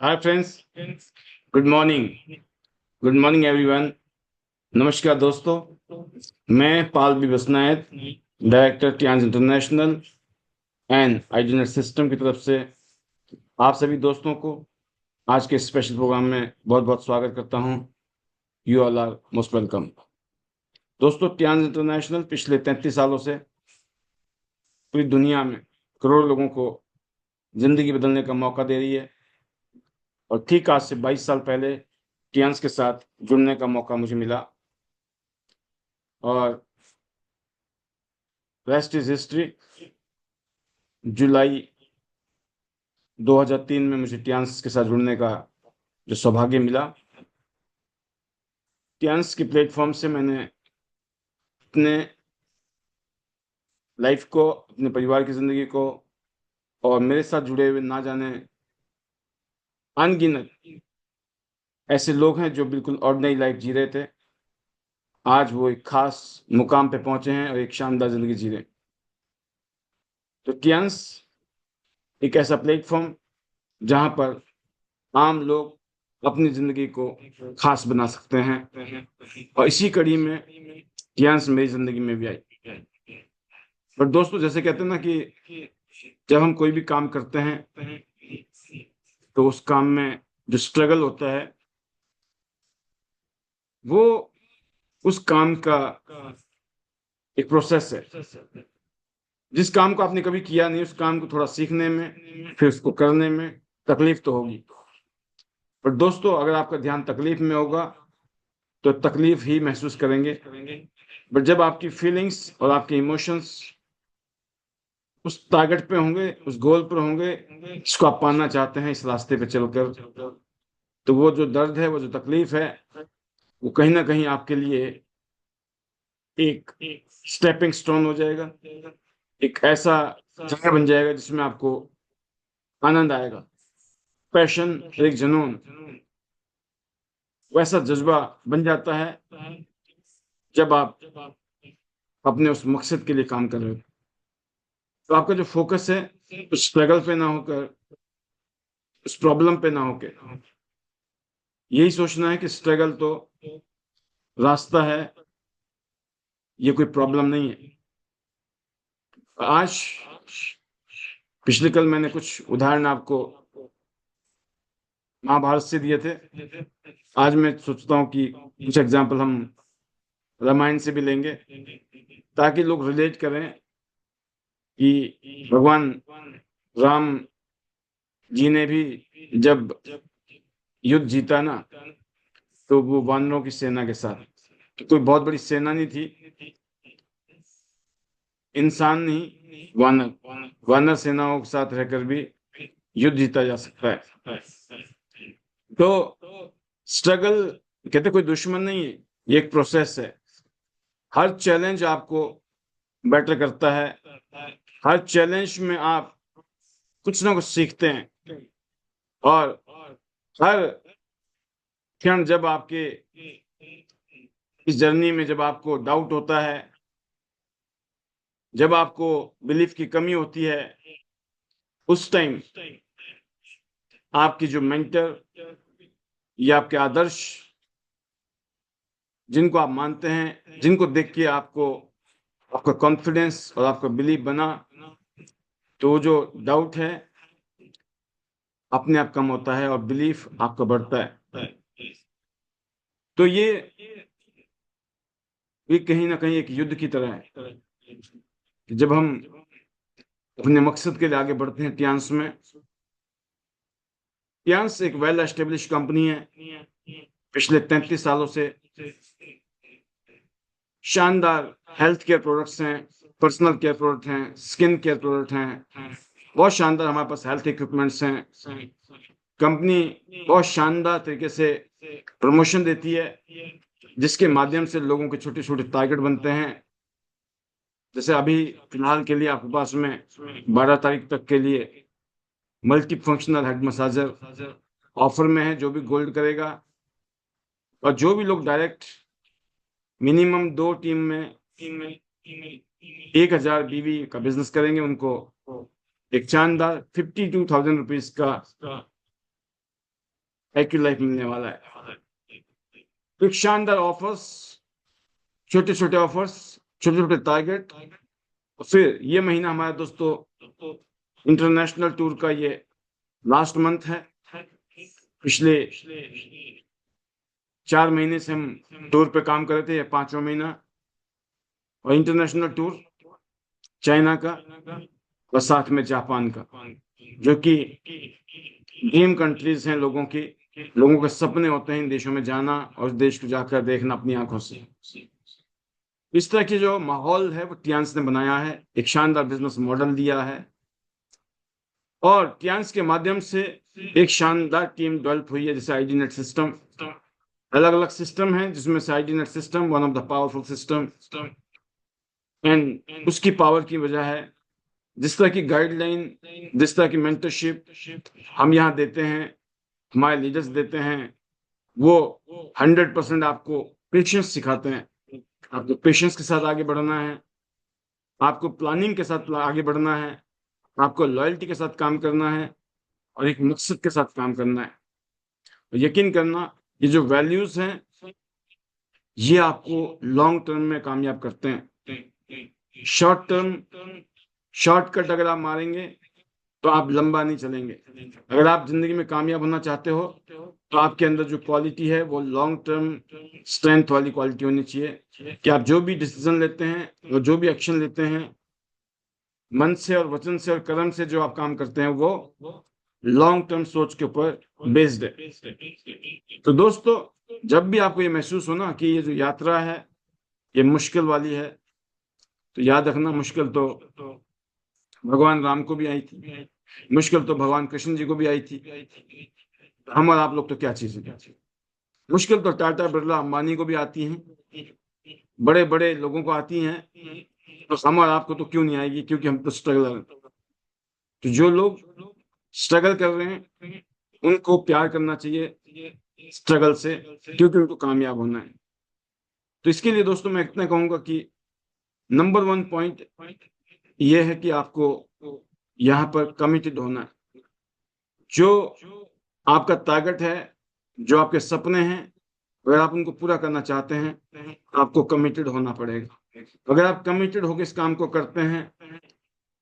हाय friends, good morning. Good morning everyone. नमस्कार दोस्तों। मैं Pal B Basnayat, director Tiens international and IDNet system की तरफ से आप सभी दोस्तों को आज के स्पेशल प्रोग्राम में बहुत बहुत स्वागत करता हूं। You all are most welcome. दोस्तों, टियांस इंटरनेशनल पिछले 33 सालों से पूरी दुनिया में करोड़ों लोगों को जिंदगी बदलने का मौका दे रही है। और ठीक आज से 22 साल पहले टियांस के साथ जुड़ने का मौका मुझे मिला। और रेस्ट इज हिस्ट्री। जुलाई 2003 में मुझे टियांस के साथ जुड़ने का जो सौभाग्य मिला। टियांस के प्लेटफॉर्म से मैंने अपने लाइफ को, अपने परिवार की ज़िंदगी को और मेरे साथ जुड़े हुए ना जाने अनगिनत ऐसे लोग हैं जो बिल्कुल ऑर्डिनरी लाइफ जी रहे थे, आज वो एक खास मुकाम पे पहुंचे हैं और एक शानदार ज़िंदगी जी रहे हैं। तो टियांस एक ऐसा प्लेटफॉर्म जहां पर आम लोग अपनी ज़िंदगी को खास बना सकते हैं। और इसी कड़ी में टियांस मेरी ज़िंदगी में भी आई। पर दोस्तों, जैसे कहते हैं ना कि जब हम कोई भी काम करते हैं तो उस काम में जो स्ट्रगल होता है वो उस काम का एक प्रोसेस है। जिस काम को आपने कभी किया नहीं, उस काम को थोड़ा सीखने में, फिर उसको करने में तकलीफ तो होगी। पर दोस्तों, अगर आपका ध्यान तकलीफ में होगा तो तकलीफ ही महसूस करेंगे। बट जब आपकी फीलिंग्स और आपके इमोशंस उस टारगेट पे होंगे, उस गोल पर होंगे जिसको आप पाना चाहते हैं, इस रास्ते पे चलकर, तो वो जो दर्द है, वो जो तकलीफ है, वो कहीं ना कहीं आपके लिए एक स्टेपिंग स्टोन हो जाएगा। एक ऐसा जगह बन जाएगा जिसमें आपको आनंद आएगा। पैशन, एक जुनून, वैसा जज्बा बन जाता है जब आप अपने उस मकसद के लिए काम कर रहे हो। तो आपका जो फोकस है उस स्ट्रगल पे ना होकर, उस प्रॉब्लम पे ना होकर, यही सोचना है कि स्ट्रगल तो रास्ता है, ये कोई प्रॉब्लम नहीं है। आज पिछले कल मैंने कुछ उदाहरण आपको महाभारत से दिए थे। आज मैं सोचता हूँ कि कुछ एग्जाम्पल हम रामायण से भी लेंगे, ताकि लोग रिलेट करें कि भगवान राम जी ने भी जब युद्ध जीता ना, तो वो वानरों की सेना के साथ, तो कोई बहुत बड़ी सेना नहीं थी, इंसान नहीं, वानर वानर सेनाओं के साथ रहकर भी युद्ध जीता जा सकता है। तो स्ट्रगल, कहते कोई दुश्मन नहीं है, ये एक प्रोसेस है। हर चैलेंज आपको बेटर करता है। हर चैलेंज में आप कुछ ना कुछ सीखते हैं। और हर क्षण जब आपके इस जर्नी में जब आपको डाउट होता है, जब आपको बिलीफ की कमी होती है, उस टाइम आपकी जो मेंटर या आपके आदर्श, जिनको आप मानते हैं, जिनको देख के आपको आपका कॉन्फिडेंस और आपका बिलीफ बना, तो वो जो डाउट है अपने आप कम होता है और बिलीफ आपका बढ़ता है। तो ये कहीं ना कहीं एक युद्ध की तरह है कि जब हम अपने मकसद के लिए आगे बढ़ते हैं। टियांस एक वेल एस्टेब्लिश कंपनी है। पिछले 33 सालों से शानदार हेल्थ केयर प्रोडक्ट्स हैं, पर्सनल केयर प्रोडक्ट हैं, स्किन केयर प्रोडक्ट हैं, बहुत शानदार हमारे पास हेल्थ इक्विपमेंट्स हैं। कंपनी बहुत शानदार तरीके से प्रमोशन देती है, जिसके माध्यम से लोगों के छोटे छोटे टारगेट बनते हैं। जैसे अभी फिलहाल के लिए आपके पास में 12 तारीख तक के लिए multi functional head massager offer में है। जो भी गोल्ड करेगा और जो भी लोग डायरेक्ट मिनिमम 2 टीम में 1,000 बीवी का बिजनेस करेंगे, उनको एक शानदार 52,000 रुपीज का एक्यू लाइफ मिलने वाला है। एक शानदार ऑफर्स, छोटे छोटे ऑफर्स, छोटे छोटे टारगेट। फिर ये महीना हमारा दोस्तों इंटरनेशनल टूर का ये लास्ट मंथ है। पिछले 4 महीने से हम टूर पे काम कर रहे थे, ये 5वां महीना। और इंटरनेशनल टूर चाइना का और साथ में जापान का, जो कि ड्रीम कंट्रीज हैं लोगों की। लोगों के सपने होते हैं इन देशों में जाना और देश को जाकर देखना अपनी आंखों से। इस तरह की जो माहौल है वो टियांस ने बनाया है, एक शानदार बिजनेस मॉडल दिया है, और टियांस के माध्यम से एक शानदार टीम डेवलप हुई है, जैसे आईडी नेट सिस्टम। अलग अलग सिस्टम है जिसमें से ID net system one of the powerful system, and उसकी पावर की वजह है जिस तरह की गाइडलाइन, जिस तरह की मेंटरशिप हम यहाँ देते हैं, हमारे लीडर्स देते हैं, वो 100% आपको पेशेंस सिखाते हैं। आपको पेशेंस के साथ आगे बढ़ना है, आपको प्लानिंग के साथ आगे बढ़ना है, आपको लॉयल्टी के साथ काम करना है, और एक मकसद के साथ काम करना है। तो यकीन करना, ये जो वैल्यूज हैं ये आपको लॉन्ग टर्म में कामयाब करते हैं। शॉर्टकट अगर आप मारेंगे तो आप लंबा नहीं चलेंगे। अगर आप जिंदगी में कामयाब होना चाहते हो तो आपके अंदर जो क्वालिटी है वो लॉन्ग टर्म स्ट्रेंथ वाली क्वालिटी होनी चाहिए, कि आप जो भी डिसीजन लेते हैं और जो भी एक्शन लेते हैं, मन से और वचन से और कर्म से जो आप काम करते हैं वो लॉन्ग टर्म सोच के ऊपर बेस्ड है। तो दोस्तों, जब भी आपको ये महसूस हो ना कि ये जो यात्रा है ये मुश्किल वाली है, तो याद रखना, मुश्किल तो भगवान राम को भी आई थी, मुश्किल तो भगवान कृष्ण जी को भी आई थी। हम और आप लोग तो क्या चीज है, मुश्किल तो टाटा बिरला अंबानी को भी आती हैं, बड़े बड़े लोगों को आती हैं, तो हम और आपको तो क्यों नहीं आएगी, क्योंकि हम तो स्ट्रगलर। तो जो लोग स्ट्रगल कर रहे हैं उनको प्यार करना चाहिए स्ट्रगल से, क्योंकि उनको कामयाब होना है। तो इसके लिए दोस्तों मैं इतना कहूंगा कि नंबर 1 पॉइंट ये है कि आपको यहाँ पर कमिटेड होना है। जो आपका टारगेट है, जो आपके सपने हैं, अगर आप उनको पूरा करना चाहते हैं आपको कमिटेड होना पड़ेगा। अगर आप कमिटेड होकर इस काम को करते हैं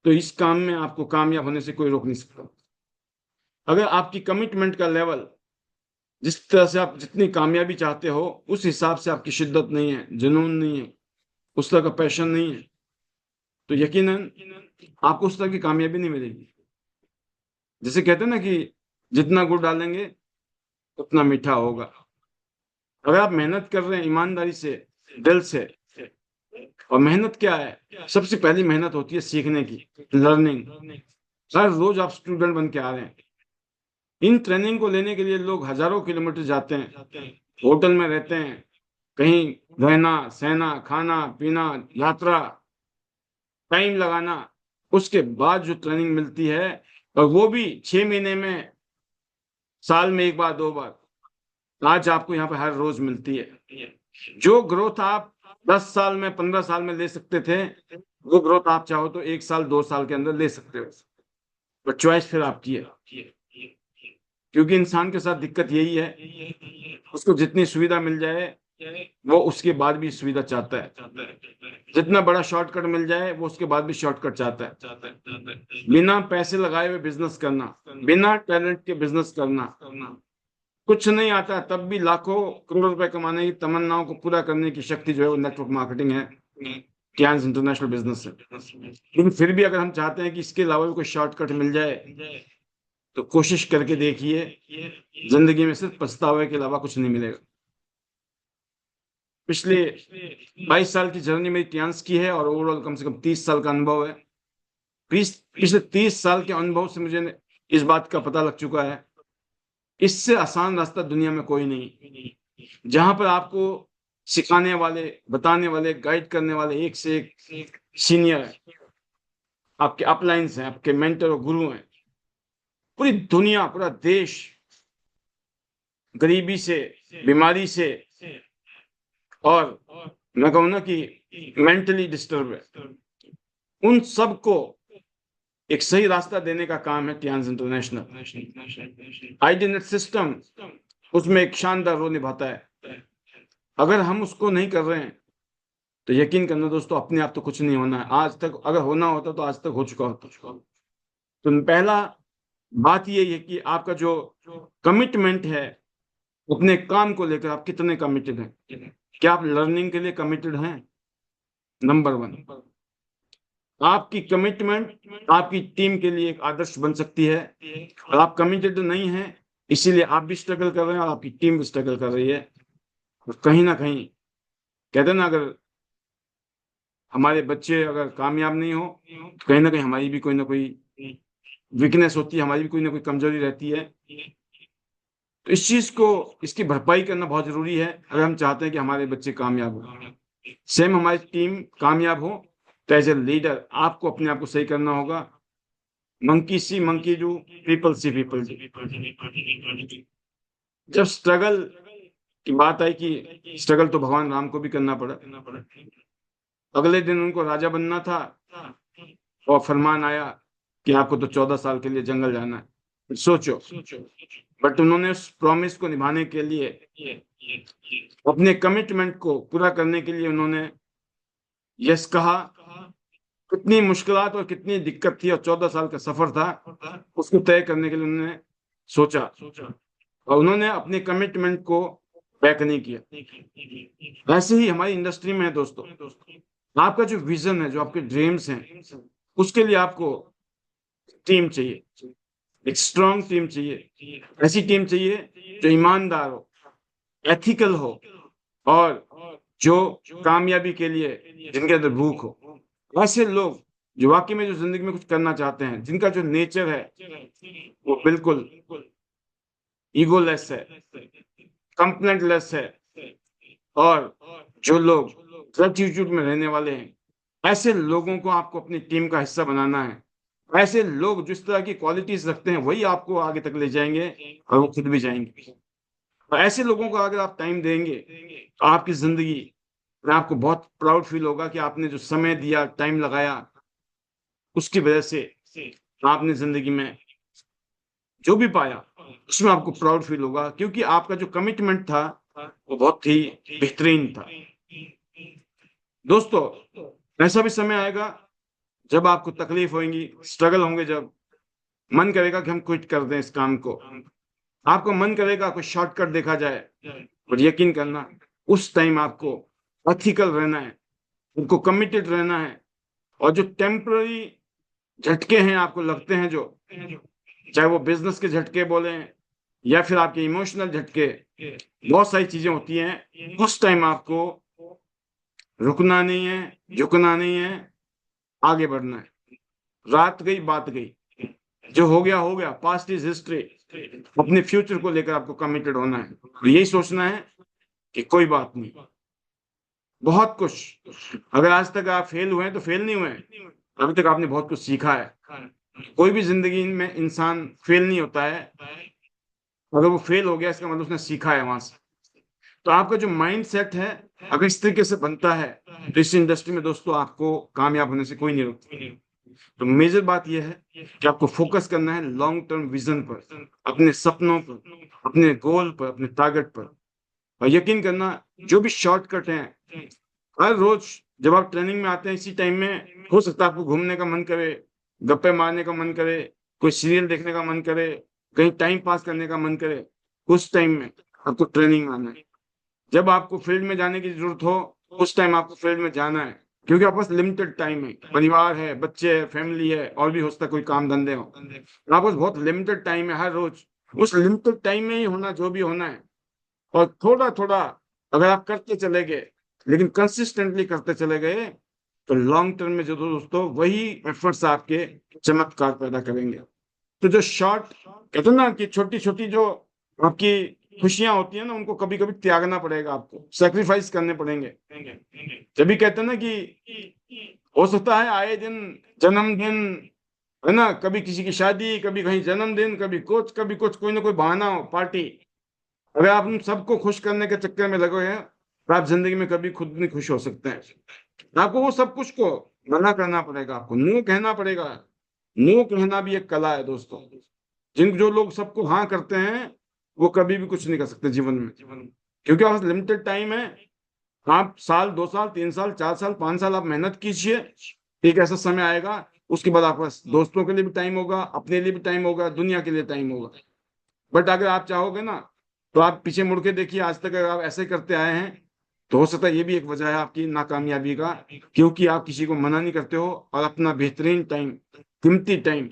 तो इस काम में आपको कामयाब होने से कोई रोक नहीं सकता। अगर आपकी कमिटमेंट का लेवल, जिस तरह से आप जितनी कामयाबी चाहते हो उस हिसाब से आपकी शिद्दत नहीं है, जुनून नहीं है, उस तरह का पैशन नहीं है, तो यकीनन आपको उस तरह की कामयाबी नहीं मिलेगी। जैसे कहते हैं ना कि जितना गुड़ डालेंगे उतना मीठा होगा। अगर आप मेहनत कर रहे हैं ईमानदारी से, दिल से, और मेहनत क्या है, सबसे पहली मेहनत होती है सीखने की, लर्निंग। हर रोज आप स्टूडेंट बन के आ रहे हैं। इन ट्रेनिंग को लेने के लिए लोग हजारों किलोमीटर जाते हैं, होटल में रहते हैं, कहीं रहना सहना, खाना पीना, यात्रा, टाइम लगाना, उसके बाद जो ट्रेनिंग मिलती है, और वो भी 6 महीने में, साल में 1 बार 2 बार, आज आपको यहाँ पे हर रोज मिलती है। जो ग्रोथ आप 10 साल में 15 साल में ले सकते थे, वो ग्रोथ आप चाहो तो 1 साल 2 साल के अंदर ले सकते हो। पर चॉइस फिर आपकी है, क्योंकि इंसान के साथ दिक्कत यही है, उसको जितनी सुविधा मिल जाए वो उसके बाद भी सुविधा चाहता है, जितना बड़ा शॉर्टकट मिल जाए वो उसके बाद भी शॉर्टकट चाहता है। बिना पैसे लगाए हुए बिजनेस करना, बिना टैलेंट के बिजनेस करना, कुछ नहीं आता तब भी लाखों करोड़ रुपए कमाने की तमन्नाओं को पूरा करने की शक्ति जो है वो नेटवर्क मार्केटिंग है, टियांस इंटरनेशनल बिजनेस है। लेकिन फिर भी अगर हम चाहते हैं कि इसके अलावा भी कोई शॉर्टकट मिल जाए तो कोशिश करके देखिए, जिंदगी में सिर्फ पछतावे के अलावा कुछ नहीं मिलेगा। पिछले 22 साल की जर्नी मेरी टियांस की है, और ओवरऑल कम से कम 30 साल का अनुभव है। पिछले 30 साल के अनुभव से मुझे इस बात का पता लग चुका है, इससे आसान रास्ता दुनिया में कोई नहीं, जहां पर आपको सिखाने वाले, बताने वाले, गाइड करने वाले एक से एक सीनियर है, आपके अपलाइंस हैं, आपके मेंटर और गुरु हैं। पूरी दुनिया, पूरा देश गरीबी से, बीमारी से, और मैं कहूँ ना कि मेंटली डिस्टर्ब है, उन सबको एक सही रास्ता देने का काम है Tiens international. ID net system उसमें एक शानदार रोल निभाता है। अगर हम उसको नहीं कर रहे हैं तो यकीन करना दोस्तों, अपने आप तो कुछ नहीं होना है। आज तक अगर होना होता तो आज तक हो चुका होता। तो पहला बात ये है कि आपका जो कमिटमेंट है अपने काम को लेकर, आप कितने कमिटेड हैं? क्या आप लर्निंग के लिए कमिटेड हैं? Number one. आपकी कमिटमेंट आपकी टीम के लिए एक आदर्श बन सकती है। और आप कमिटेड नहीं हैं, इसीलिए आप भी स्ट्रगल कर रहे हैं और आपकी टीम भी स्ट्रगल कर रही है। और कहीं ना कहीं कहते हैं ना, अगर हमारे बच्चे अगर कामयाब नहीं हो तो कहीं ना कहीं हमारी भी कोई ना कोई वीकनेस होती है, हमारी भी कोई ना कोई कमजोरी रहती है। तो इस चीज को, इसकी भरपाई करना बहुत जरूरी है अगर हम चाहते हैं कि हमारे बच्चे कामयाब हो, सेम हमारी टीम कामयाब हो। तो एज ए लीडर आपको अपने आप को सही करना होगा। Monkey C monkey do, people see people do. जब स्ट्रगल की बात आई कि स्ट्रगल तो भगवान राम को भी करना पड़ा। अगले दिन उनको राजा बनना था और फरमान आया कि आपको तो 14 साल के लिए जंगल जाना है। सोचो, बट उन्होंने उस प्रॉमिस को निभाने के लिए, अपने कमिटमेंट को पूरा करने के लिए उन्होंने यस कहा। कितनी मुश्किलात और कितनी दिक्कत थी और 14 साल का सफर था, उसको तय करने के लिए उन्होंने सोचा और उन्होंने अपने कमिटमेंट को बैक नहीं किया। ऐसे ही हमारी इंडस्ट्री में है दोस्तों। आपका जो विजन है, जो आपके ड्रीम्स हैं, उसके लिए आपको टीम चाहिए, एक स्ट्रांग टीम चाहिए। ऐसी टीम चाहिए जो ईमानदार हो, एथिकल हो और जो कामयाबी के लिए जिनके अंदर भूख हो। ऐसे लोग जो वाकई में जो जिंदगी में कुछ करना चाहते हैं, जिनका जो नेचर है वो बिल्कुल ईगोलेस है, कंप्लेंटलेस है, और जो लोग ग्रेटिट्यूड में रहने वाले हैं, ऐसे लोगों को आपको अपनी टीम का हिस्सा बनाना है। ऐसे लोग जिस तरह की क्वालिटीज रखते हैं वही आपको आगे तक ले जाएंगे और वो खुद भी जाएंगे। और ऐसे लोगों को अगर आप टाइम देंगे तो आपकी जिंदगी में आपको बहुत प्राउड फील होगा कि आपने जो समय दिया, टाइम लगाया, उसकी वजह से आपने जिंदगी में जो भी पाया उसमें आपको प्राउड फील होगा, क्योंकि आपका जो कमिटमेंट था वो बहुत ही बेहतरीन था। दोस्तों, ऐसा भी समय आएगा जब आपको तकलीफ होगी, स्ट्रगल होंगे, जब मन करेगा कि हम क्विट कर दें इस काम को, आपको मन करेगा कोई शॉर्टकट देखा जाए। और यकीन करना, उस टाइम आपको एथिकल रहना है, उनको कमिटेड रहना है। और जो टेम्पररी झटके हैं आपको लगते हैं, जो चाहे वो बिजनेस के झटके बोले या फिर आपके इमोशनल झटके, बहुत सारी चीजें होती हैं। उस टाइम आपको रुकना नहीं है, झुकना नहीं है, आगे बढ़ना है। रात गई बात गई, जो हो गया, पास्ट इज हिस्ट्री। अपने फ्यूचर को लेकर आपको कमिटेड होना है और यही सोचना है कि कोई बात नहीं, बहुत कुछ, अगर आज तक आप फेल हुए हैं तो फेल नहीं हुए हैं, अभी तक आपने बहुत कुछ सीखा है। कोई भी जिंदगी में इंसान फेल नहीं होता है, अगर वो फेल हो गया इसका मतलब उसने सीखा है वहां से। तो आपका जो माइंड सेट है अगर इस तरीके से बनता है तो इस इंडस्ट्री में दोस्तों आपको कामयाब होने से कोई नहीं रोकता। तो मेजर बात यह है कि आपको फोकस करना है लॉन्ग टर्म विजन पर, अपने सपनों पर, अपने गोल पर, अपने टारगेट पर। और यकीन करना, जो भी शॉर्टकट है, हर रोज जब आप ट्रेनिंग में आते हैं इसी टाइम में हो सकता है आपको घूमने का मन करे, गप्पे मारने का मन करे, कोई सीरियल देखने का मन करे, कहीं टाइम पास करने का मन करे। उस टाइम में आपको ट्रेनिंग में आना है। जब आपको फील्ड में जाने की जरूरत हो उस टाइम आपको फील्ड में जाना है, क्योंकि आपके पास लिमिटेड टाइम है, परिवार है, बच्चे है, फैमिली है, और भी हो सकता है कोई काम धंधे हो। आपके पास बहुत लिमिटेड टाइम है हर रोज, उस लिमिटेड टाइम में ही होना जो भी होना है। और थोड़ा थोड़ा अगर आप करते चले गए, लेकिन कंसिस्टेंटली करते चले गए, तो लॉन्ग टर्म में जो दोस्तों वही एफर्ट्स आपके चमत्कार पैदा करेंगे। तो जो शॉर्ट कहते हैं ना कि छोटी छोटी जो आपकी खुशियां होती है ना, उनको कभी कभी त्यागना पड़ेगा, आपको सेक्रीफाइस करने पड़ेंगे। जब भी कहते हैं ना कि हो सकता है आए दिन जन्मदिन, है ना, कभी किसी की शादी, कभी कहीं जन्मदिन, कभी कुछ, कभी कुछ, कोई ना कोई बहाना हो, पार्टी। अगर आप उन सबको खुश करने के चक्कर में लगे हैं तो आप जिंदगी में कभी खुद नहीं खुश हो सकते हैं। आपको वो सब कुछ को मना करना पड़ेगा, आपको नो कहना पड़ेगा। नो कहना भी एक कला है दोस्तों। जिन जो लोग सबको हाँ करते हैं वो कभी भी कुछ नहीं कर सकते जीवन में, क्योंकि आप लिमिटेड टाइम है। आप साल, 2 साल, 3 साल, 4 साल, 5 साल आप मेहनत कीजिए। एक ऐसा समय आएगा, उसके बाद आपके पास दोस्तों के लिए भी टाइम होगा, अपने लिए भी टाइम होगा, दुनिया के लिए टाइम होगा। बट अगर आप चाहोगे ना, तो आप पीछे मुड़ के देखिए, आज तक अगर आप ऐसे करते आए हैं, तो हो सकता है ये भी एक वजह है आपकी नाकामयाबी का, क्योंकि आप किसी को मना नहीं करते हो और अपना बेहतरीन टाइम, कीमती टाइम,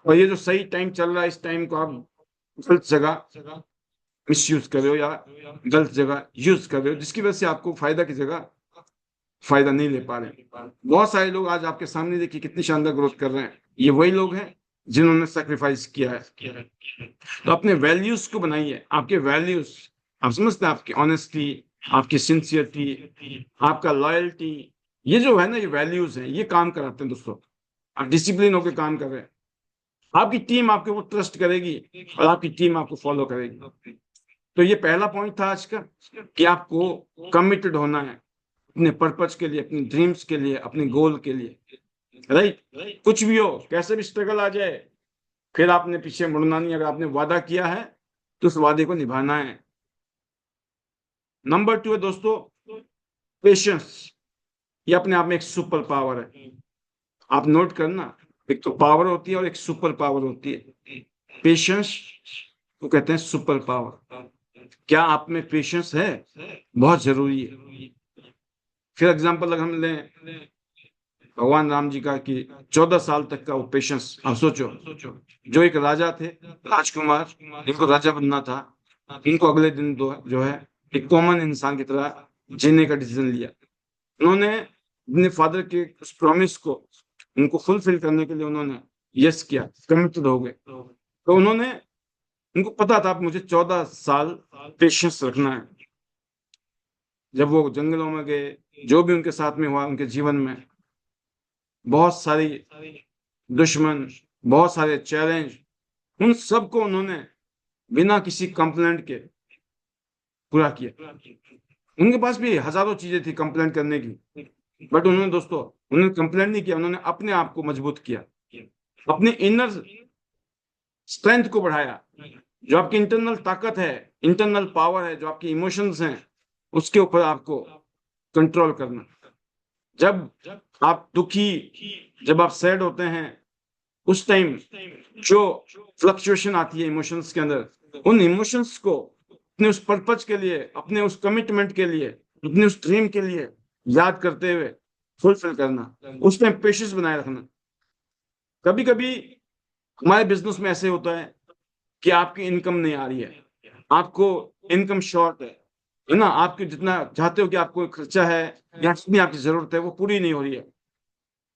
और ये जो सही टाइम चल रहा है, इस टाइम को आप गलत जगह मिस यूज कर रहे हो या गलत जगह यूज कर रहे हो, जिसकी वजह से आपको फायदा की जगह फायदा नहीं ले पा रहे हैं। बहुत सारे लोग आज आपके सामने देखिए कितनी शानदार ग्रोथ कर रहे हैं, ये वही लोग हैं जिन्होंने सेक्रीफाइस किया है। तो अपने वैल्यूज को बनाइए, आपके वैल्यूज, आप समझते हैं, आपकी ऑनेस्टी, आपकी सिंसियरिटी, आपका लॉयल्टी, ये जो है ना, ये वैल्यूज हैं, ये काम कराते हैं दोस्तों। आप डिसिप्लिन होकर काम कर रहे हैं, आपकी टीम आपके ऊपर ट्रस्ट करेगी और आपकी टीम आपको फॉलो करेगी। तो ये पहला पॉइंट था आज का, कि आपको कमिटेड होना है अपने पर्पज के लिए, अपने ड्रीम्स के लिए, अपने गोल के लिए, राइट। कुछ भी हो, कैसे भी स्ट्रगल आ जाए, फिर आपने पीछे मुड़ना नहीं। अगर आपने वादा किया है तो उस वादे को निभाना है। नंबर 2 है दोस्तों, पेशेंस। ये अपने आप में एक सुपर पावर है। आप नोट करना, एक तो पावर होती है और एक सुपर पावर होती है। पेशेंस को कहते हैं सुपर पावर। क्या आप में पेशेंस है? बहुत जरूरी है। फिर एग्जांपल अगर हम लें भगवान राम जी का, कि 14 साल तक का वो पेशेंस, आप सोचो, जो एक राजा थे, राजकुमार, जिनको राजा बनना था, इनको अगले दिन जो है एक कॉमन इंसान की तरह जीने का डिसीजन लिया। उन्होंने अपने फादर के उस प्रॉमिस को उनको फुलफिल करने के लिए उन्होंने यस किया, कमिटेड हो गए। तो उन्होंने, उनको पता था मुझे 14 साल पेशेंस रखना है। जब वो जंगलों में गए, जो भी उनके साथ में हुआ उनके जीवन में, बहुत सारी दुश्मन, बहुत सारे चैलेंज, उन सबको उन्होंने बिना किसी कंप्लेंट के पूरा किया। उनके पास भी हजारों चीजें थी कंप्लेंट करने की, बट उन्होंने दोस्तों, उन्होंने कंप्लेंट नहीं किया, उन्होंने अपने आप को मजबूत किया, अपने इनर स्ट्रेंथ को बढ़ाया। जो आपकी इंटरनल ताकत है, इंटरनल पावर है, जो आपके इमोशंस हैं, उसके ऊपर आपको कंट्रोल करना। जब आप दुखी, जब आप सैड होते हैं, उस टाइम जो फ्लक्चुएशन आती है इमोशंस के अंदर, उन इमोशंस को अपने उस पर्पज के लिए, अपने उस कमिटमेंट के लिए, अपने उस ड्रीम के लिए याद करते हुए फुलफिल करना, उस टाइम पेशेंस बनाए रखना। कभी कभी हमारे बिजनेस में ऐसे होता है कि आपकी इनकम नहीं आ रही है, आपको इनकम शॉर्ट है ना, आपके जितना चाहते हो कि आपको खर्चा है या जितनी आपकी जरूरत है वो पूरी नहीं हो रही है।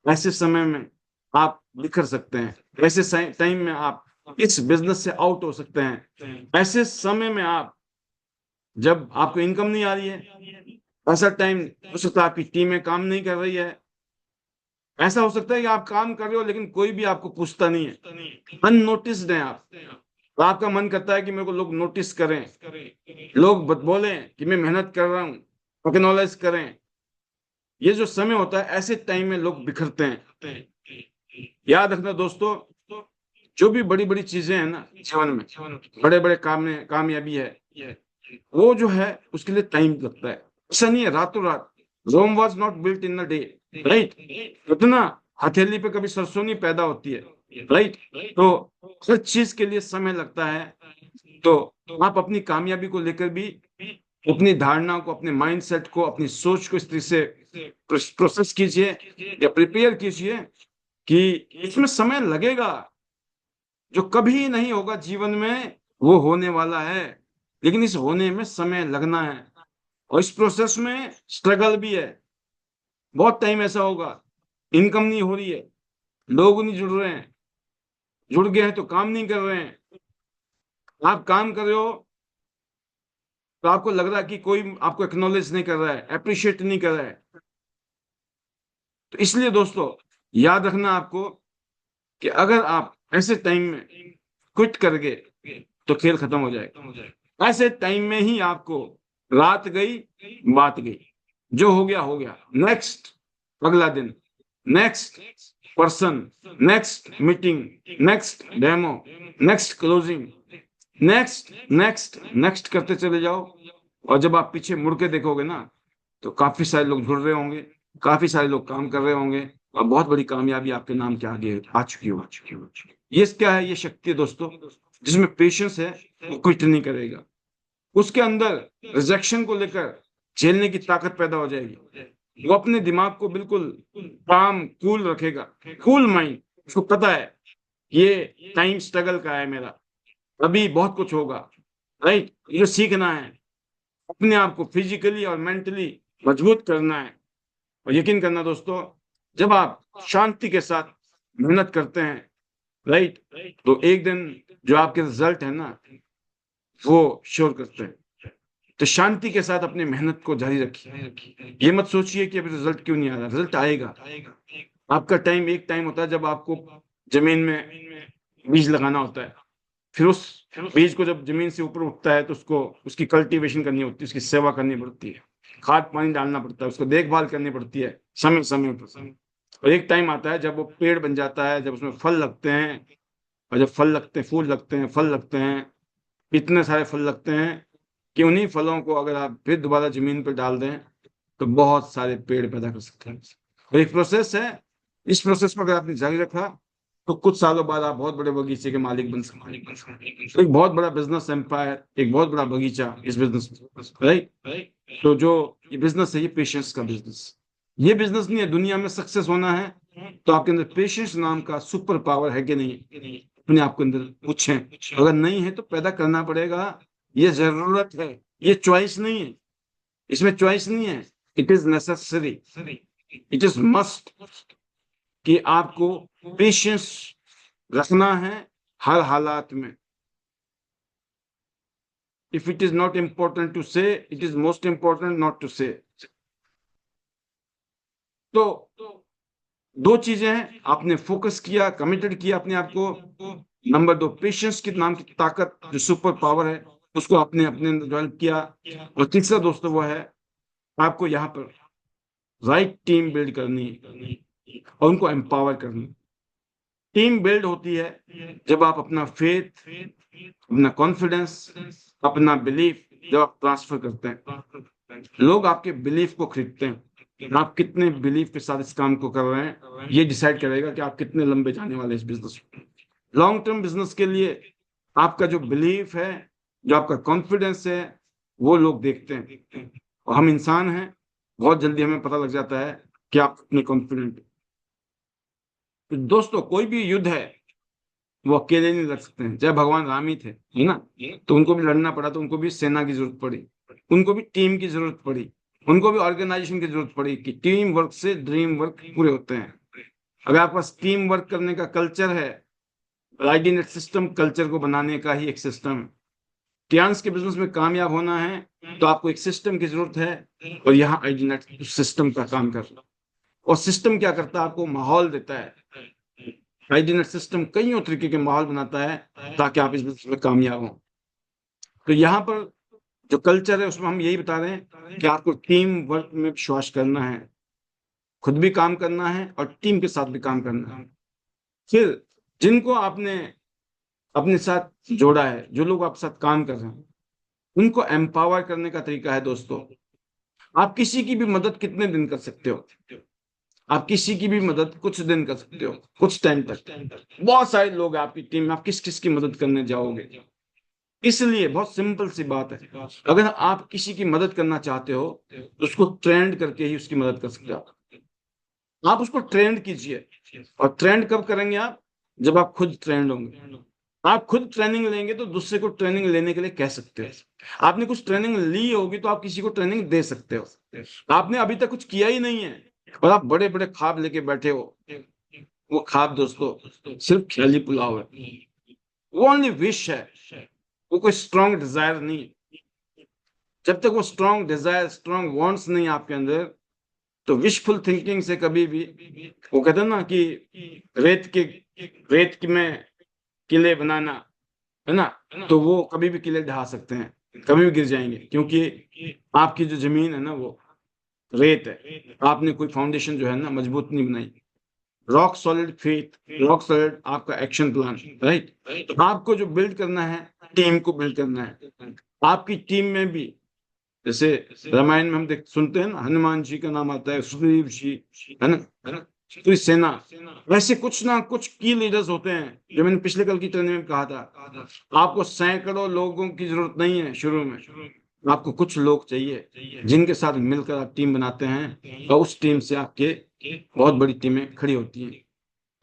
ऐसे समय में आप बिखर सकते हैं, ऐसे टाइम में आप इस बिजनेस से आउट हो सकते हैं। ऐसे समय में आप, जब आपको इनकम नहीं आ रही है, ऐसा टाइम हो सकता है आपकी टीमें काम नहीं कर रही है, ऐसा हो सकता है कि आप काम कर रहे हो लेकिन कोई भी आपको पूछता नहीं है, अननोटिस्ड हैं आप। तो आपका मन करता है कि मेरे को लोग नोटिस करें, लोग बोलें कि मैं मेहनत कर रहा हूँ, एक्नॉलेज करें। ये जो समय होता है, ऐसे टाइम में लोग बिखरते हैं। याद रखना दोस्तों, जो भी बड़ी बड़ी चीजें हैं ना जीवन में, बड़े बड़े काम में कामयाबी है, वो जो है उसके लिए टाइम लगता है। ऐसा नहीं है रातों रात। Rome was not built in a day, right. इतना हथेली पे कभी सरसों नहीं पैदा होती है, राइट। तो हर चीज के लिए समय लगता है। तो आप अपनी कामयाबी को लेकर भी अपनी धारणा को, अपने माइंडसेट को, अपनी सोच को इस तरह से प्रोसेस कीजिए या प्रिपेयर कीजिए कि इसमें समय लगेगा। जो कभी नहीं होगा जीवन में वो होने वाला है, लेकिन इस होने में समय लगना है, और इस प्रोसेस में स्ट्रगल भी है। बहुत टाइम ऐसा होगा इनकम नहीं हो रही है, लोग नहीं जुड़ रहे हैं, जुड़ गए हैं तो काम नहीं कर रहे हैं, आप काम कर रहे हो तो आपको लग रहा है कि कोई आपको एक्नॉलेज नहीं कर रहा है, अप्रिशिएट नहीं कर रहा है। तो इसलिए दोस्तों, याद रखना आपको कि अगर आप ऐसे टाइम में क्विट कर गए तो खेल खत्म हो जाएगा। ऐसे टाइम में ही आपको रात गई, बात गई, जो हो गया हो गया, नेक्स्ट, अगला दिन, next person, next meeting, next demo, next closing, next next next करते चले जाओ, और जब आप पीछे मुड़ के देखोगे ना, तो काफी सारे लोग जुड़ रहे होंगे, काफी सारे लोग काम कर रहे होंगे, और बहुत बड़ी कामयाबी आपके नाम के आगे आ चुकी हो। ये क्या है? ये शक्ति है दोस्तों, जिसमें पेशेंस है, वो क्विट नहीं करेगा। उसके अंदर रिजेक्शन को लेकर झेलने की ताकत पैदा हो जाएगी। वो अपने दिमाग को बिल्कुल काम कूल रखेगा, कूल माइंड। उसको पता है ये टाइम स्ट्रगल का है मेरा, अभी बहुत कुछ होगा, राइट। ये सीखना है, अपने आप को फिजिकली और मेंटली मजबूत करना है। और यकीन करना दोस्तों, जब आप शांति के साथ मेहनत करते हैं, राइट, तो एक दिन जो आपके रिजल्ट है ना, वो श्योर करते हैं। तो शांति के साथ अपनी मेहनत को जारी रखिए। ये मत सोचिए कि अभी रिजल्ट क्यों नहीं आ रहा, रिजल्ट आएगा। आपका टाइम एक टाइम होता है जब आपको जमीन में बीज लगाना होता है, फिर उस बीज को जब जमीन से ऊपर उठता है तो उसको उसकी कल्टीवेशन करनी होती है, उसकी सेवा करनी पड़ती है, खाद पानी डालना पड़ता है, उसको देखभाल करनी पड़ती है समय समय पर। और एक टाइम आता है जब वो पेड़ बन जाता है, जब उसमें फल लगते हैं, और जब फल लगते हैं, फूल लगते हैं, फल लगते हैं, इतने सारे फल लगते हैं कि उन्हीं फलों को अगर आप फिर दोबारा जमीन पर डाल दें तो बहुत सारे पेड़ पैदा कर सकते हैं। और एक प्रोसेस है, इस प्रोसेस में अगर आपने जारी रखा तो कुछ सालों बाद आप बहुत बड़े बगीचे के मालिक बन सकते हैं। तो एक बहुत बड़ा बिजनेस एम्पायर, एक बहुत बड़ा बगीचा इस बिजनेस में, राइट। तो जो ये बिजनेस है, ये पेशेंस का बिजनेस, ये बिजनेस नहीं है। दुनिया में सक्सेस होना है तो आपके अंदर पेशेंस नाम का सुपर पावर है कि नहीं, अपने आप के अंदर पूछें। अगर नहीं है तो पैदा करना पड़ेगा, ये जरूरत है, ये चॉइस नहीं है, इसमें चॉइस नहीं है, it is necessary, it is must, कि आपको पेशेंस रखना है हर हालात में। If it is not important to say, it is most important not to say. तो दो चीजें हैं, आपने फोकस किया, कमिटेड किया अपने आप को। नंबर दो, पेशेंस की नाम की ताकत जो सुपर पावर है, उसको आपने अपने अंदर डेवलप किया। और तीसरा दोस्तों वो है, आपको यहाँ पर राइट टीम बिल्ड करनी और उनको एम्पावर करनी। टीम बिल्ड होती है जब आप अपना फेथ, अपना कॉन्फिडेंस, अपना बिलीफ जब आप ट्रांसफर करते हैं। लोग आपके बिलीफ को खरीदते हैं, आप कितने बिलीफ के साथ इस काम को कर रहे हैं, ये डिसाइड करेगा कि आप कितने लंबे जाने वाले इस बिजनेस में। लॉन्ग टर्म बिजनेस के लिए आपका जो बिलीफ है, जो आपका कॉन्फिडेंस है, वो लोग देखते हैं। और हम इंसान हैं, बहुत जल्दी हमें पता लग जाता है कि आप कितने कॉन्फिडेंट। तो दोस्तों, कोई भी युद्ध है वो अकेले नहीं लड़ सकते हैं। चाहे भगवान राम ही थे, है ना, तो उनको भी लड़ना पड़ा, तो उनको भी सेना की जरूरत पड़ी, उनको भी टीम की जरूरत पड़ी, उनको भी ऑर्गेनाइजेशन की जरूरत पड़ी, कि टीम वर्क से ड्रीम वर्क पूरे होते हैं। अगर आपके पास टीम वर्क करने का कल्चर है, आईडीनेट सिस्टम कल्चर को बनाने का ही एक सिस्टम है। टियान्स के बिजनेस में कामयाब होना है तो आपको एक सिस्टम की जरूरत है, और यहाँ आईडीनेट सिस्टम का काम कर रहा। और सिस्टम क्या करता है? आपको माहौल देता है। आईडीनेट सिस्टम कई तरीके के माहौल बनाता है ताकि आप इस बिजनेस में कामयाब हो। तो यहाँ पर जो कल्चर है उसमें हम यही बता रहे हैं कि आपको टीम वर्क में विश्वास करना है, खुद भी काम करना है और टीम के साथ भी काम करना है। फिर जिनको आपने अपने साथ जोड़ा है, जो लोग आपके साथ काम कर रहे हैं, उनको एम्पावर करने का तरीका है दोस्तों, आप किसी की भी मदद कितने दिन कर सकते हो? आप किसी की भी मदद कुछ दिन कर सकते हो, कुछ टाइम तक। बहुत सारे लोग हैं आपकी टीम में, आप किस किस की मदद करने जाओगे? इसलिए बहुत सिंपल सी बात है, अगर आप किसी की मदद करना चाहते हो तो उसको ट्रेंड करके ही उसकी मदद कर सकते हो। आप उसको ट्रेंड कीजिए। और ट्रेंड कब करेंगे आप? जब आप खुद ट्रेंड होंगे। आप खुद ट्रेनिंग लेंगे तो दूसरे को ट्रेनिंग लेने के लिए कह सकते हो। आपने कुछ ट्रेनिंग ली होगी तो आप किसी को ट्रेनिंग दे सकते हो। आपने अभी तक कुछ किया ही नहीं है और आप बड़े बड़े ख्वाब लेके बैठे हो, वो ख्वाब दोस्तों सिर्फ ख्याली पुलाव है, वो ओनली विश है, वो कोई स्ट्रॉन्ग डिजायर नहीं है। जब तक वो स्ट्रॉन्ग डिजायर, स्ट्रॉन्ग वांट्स नहीं आपके अंदर, तो विशफुल थिंकिंग से कभी भी, वो कहते हैं ना कि रेत के रेत की में किले बनाना, है ना, तो वो कभी भी किले ढहा सकते हैं, कभी भी गिर जाएंगे, क्योंकि आपकी जो जमीन है ना वो रेत है। आपने कोई फाउंडेशन जो है ना मजबूत नहीं बनाई। Rock solid faith, rock solid आपका एक्शन प्लान, राइट। तो आपको जो बिल्ड करना है टीम को बिल्ड करना है। आपकी टीम में भी, जैसे रामायण में हम देख सुनते हैं ना, हनुमान जी का नाम आता है, सुग्रीव जी, है ना, पूरी सेना। वैसे कुछ ना कुछ की लीडर्स होते हैं, जो मैंने पिछले कल की ट्रेनिंग में कहा था। आपको सैकड़ों लोगों की जरूरत नहीं है शुरू में, आपको कुछ लोग चाहिए जिनके साथ मिलकर आप टीम बनाते हैं, और उस टीम से आपके बहुत बड़ी टीमें खड़ी होती हैं।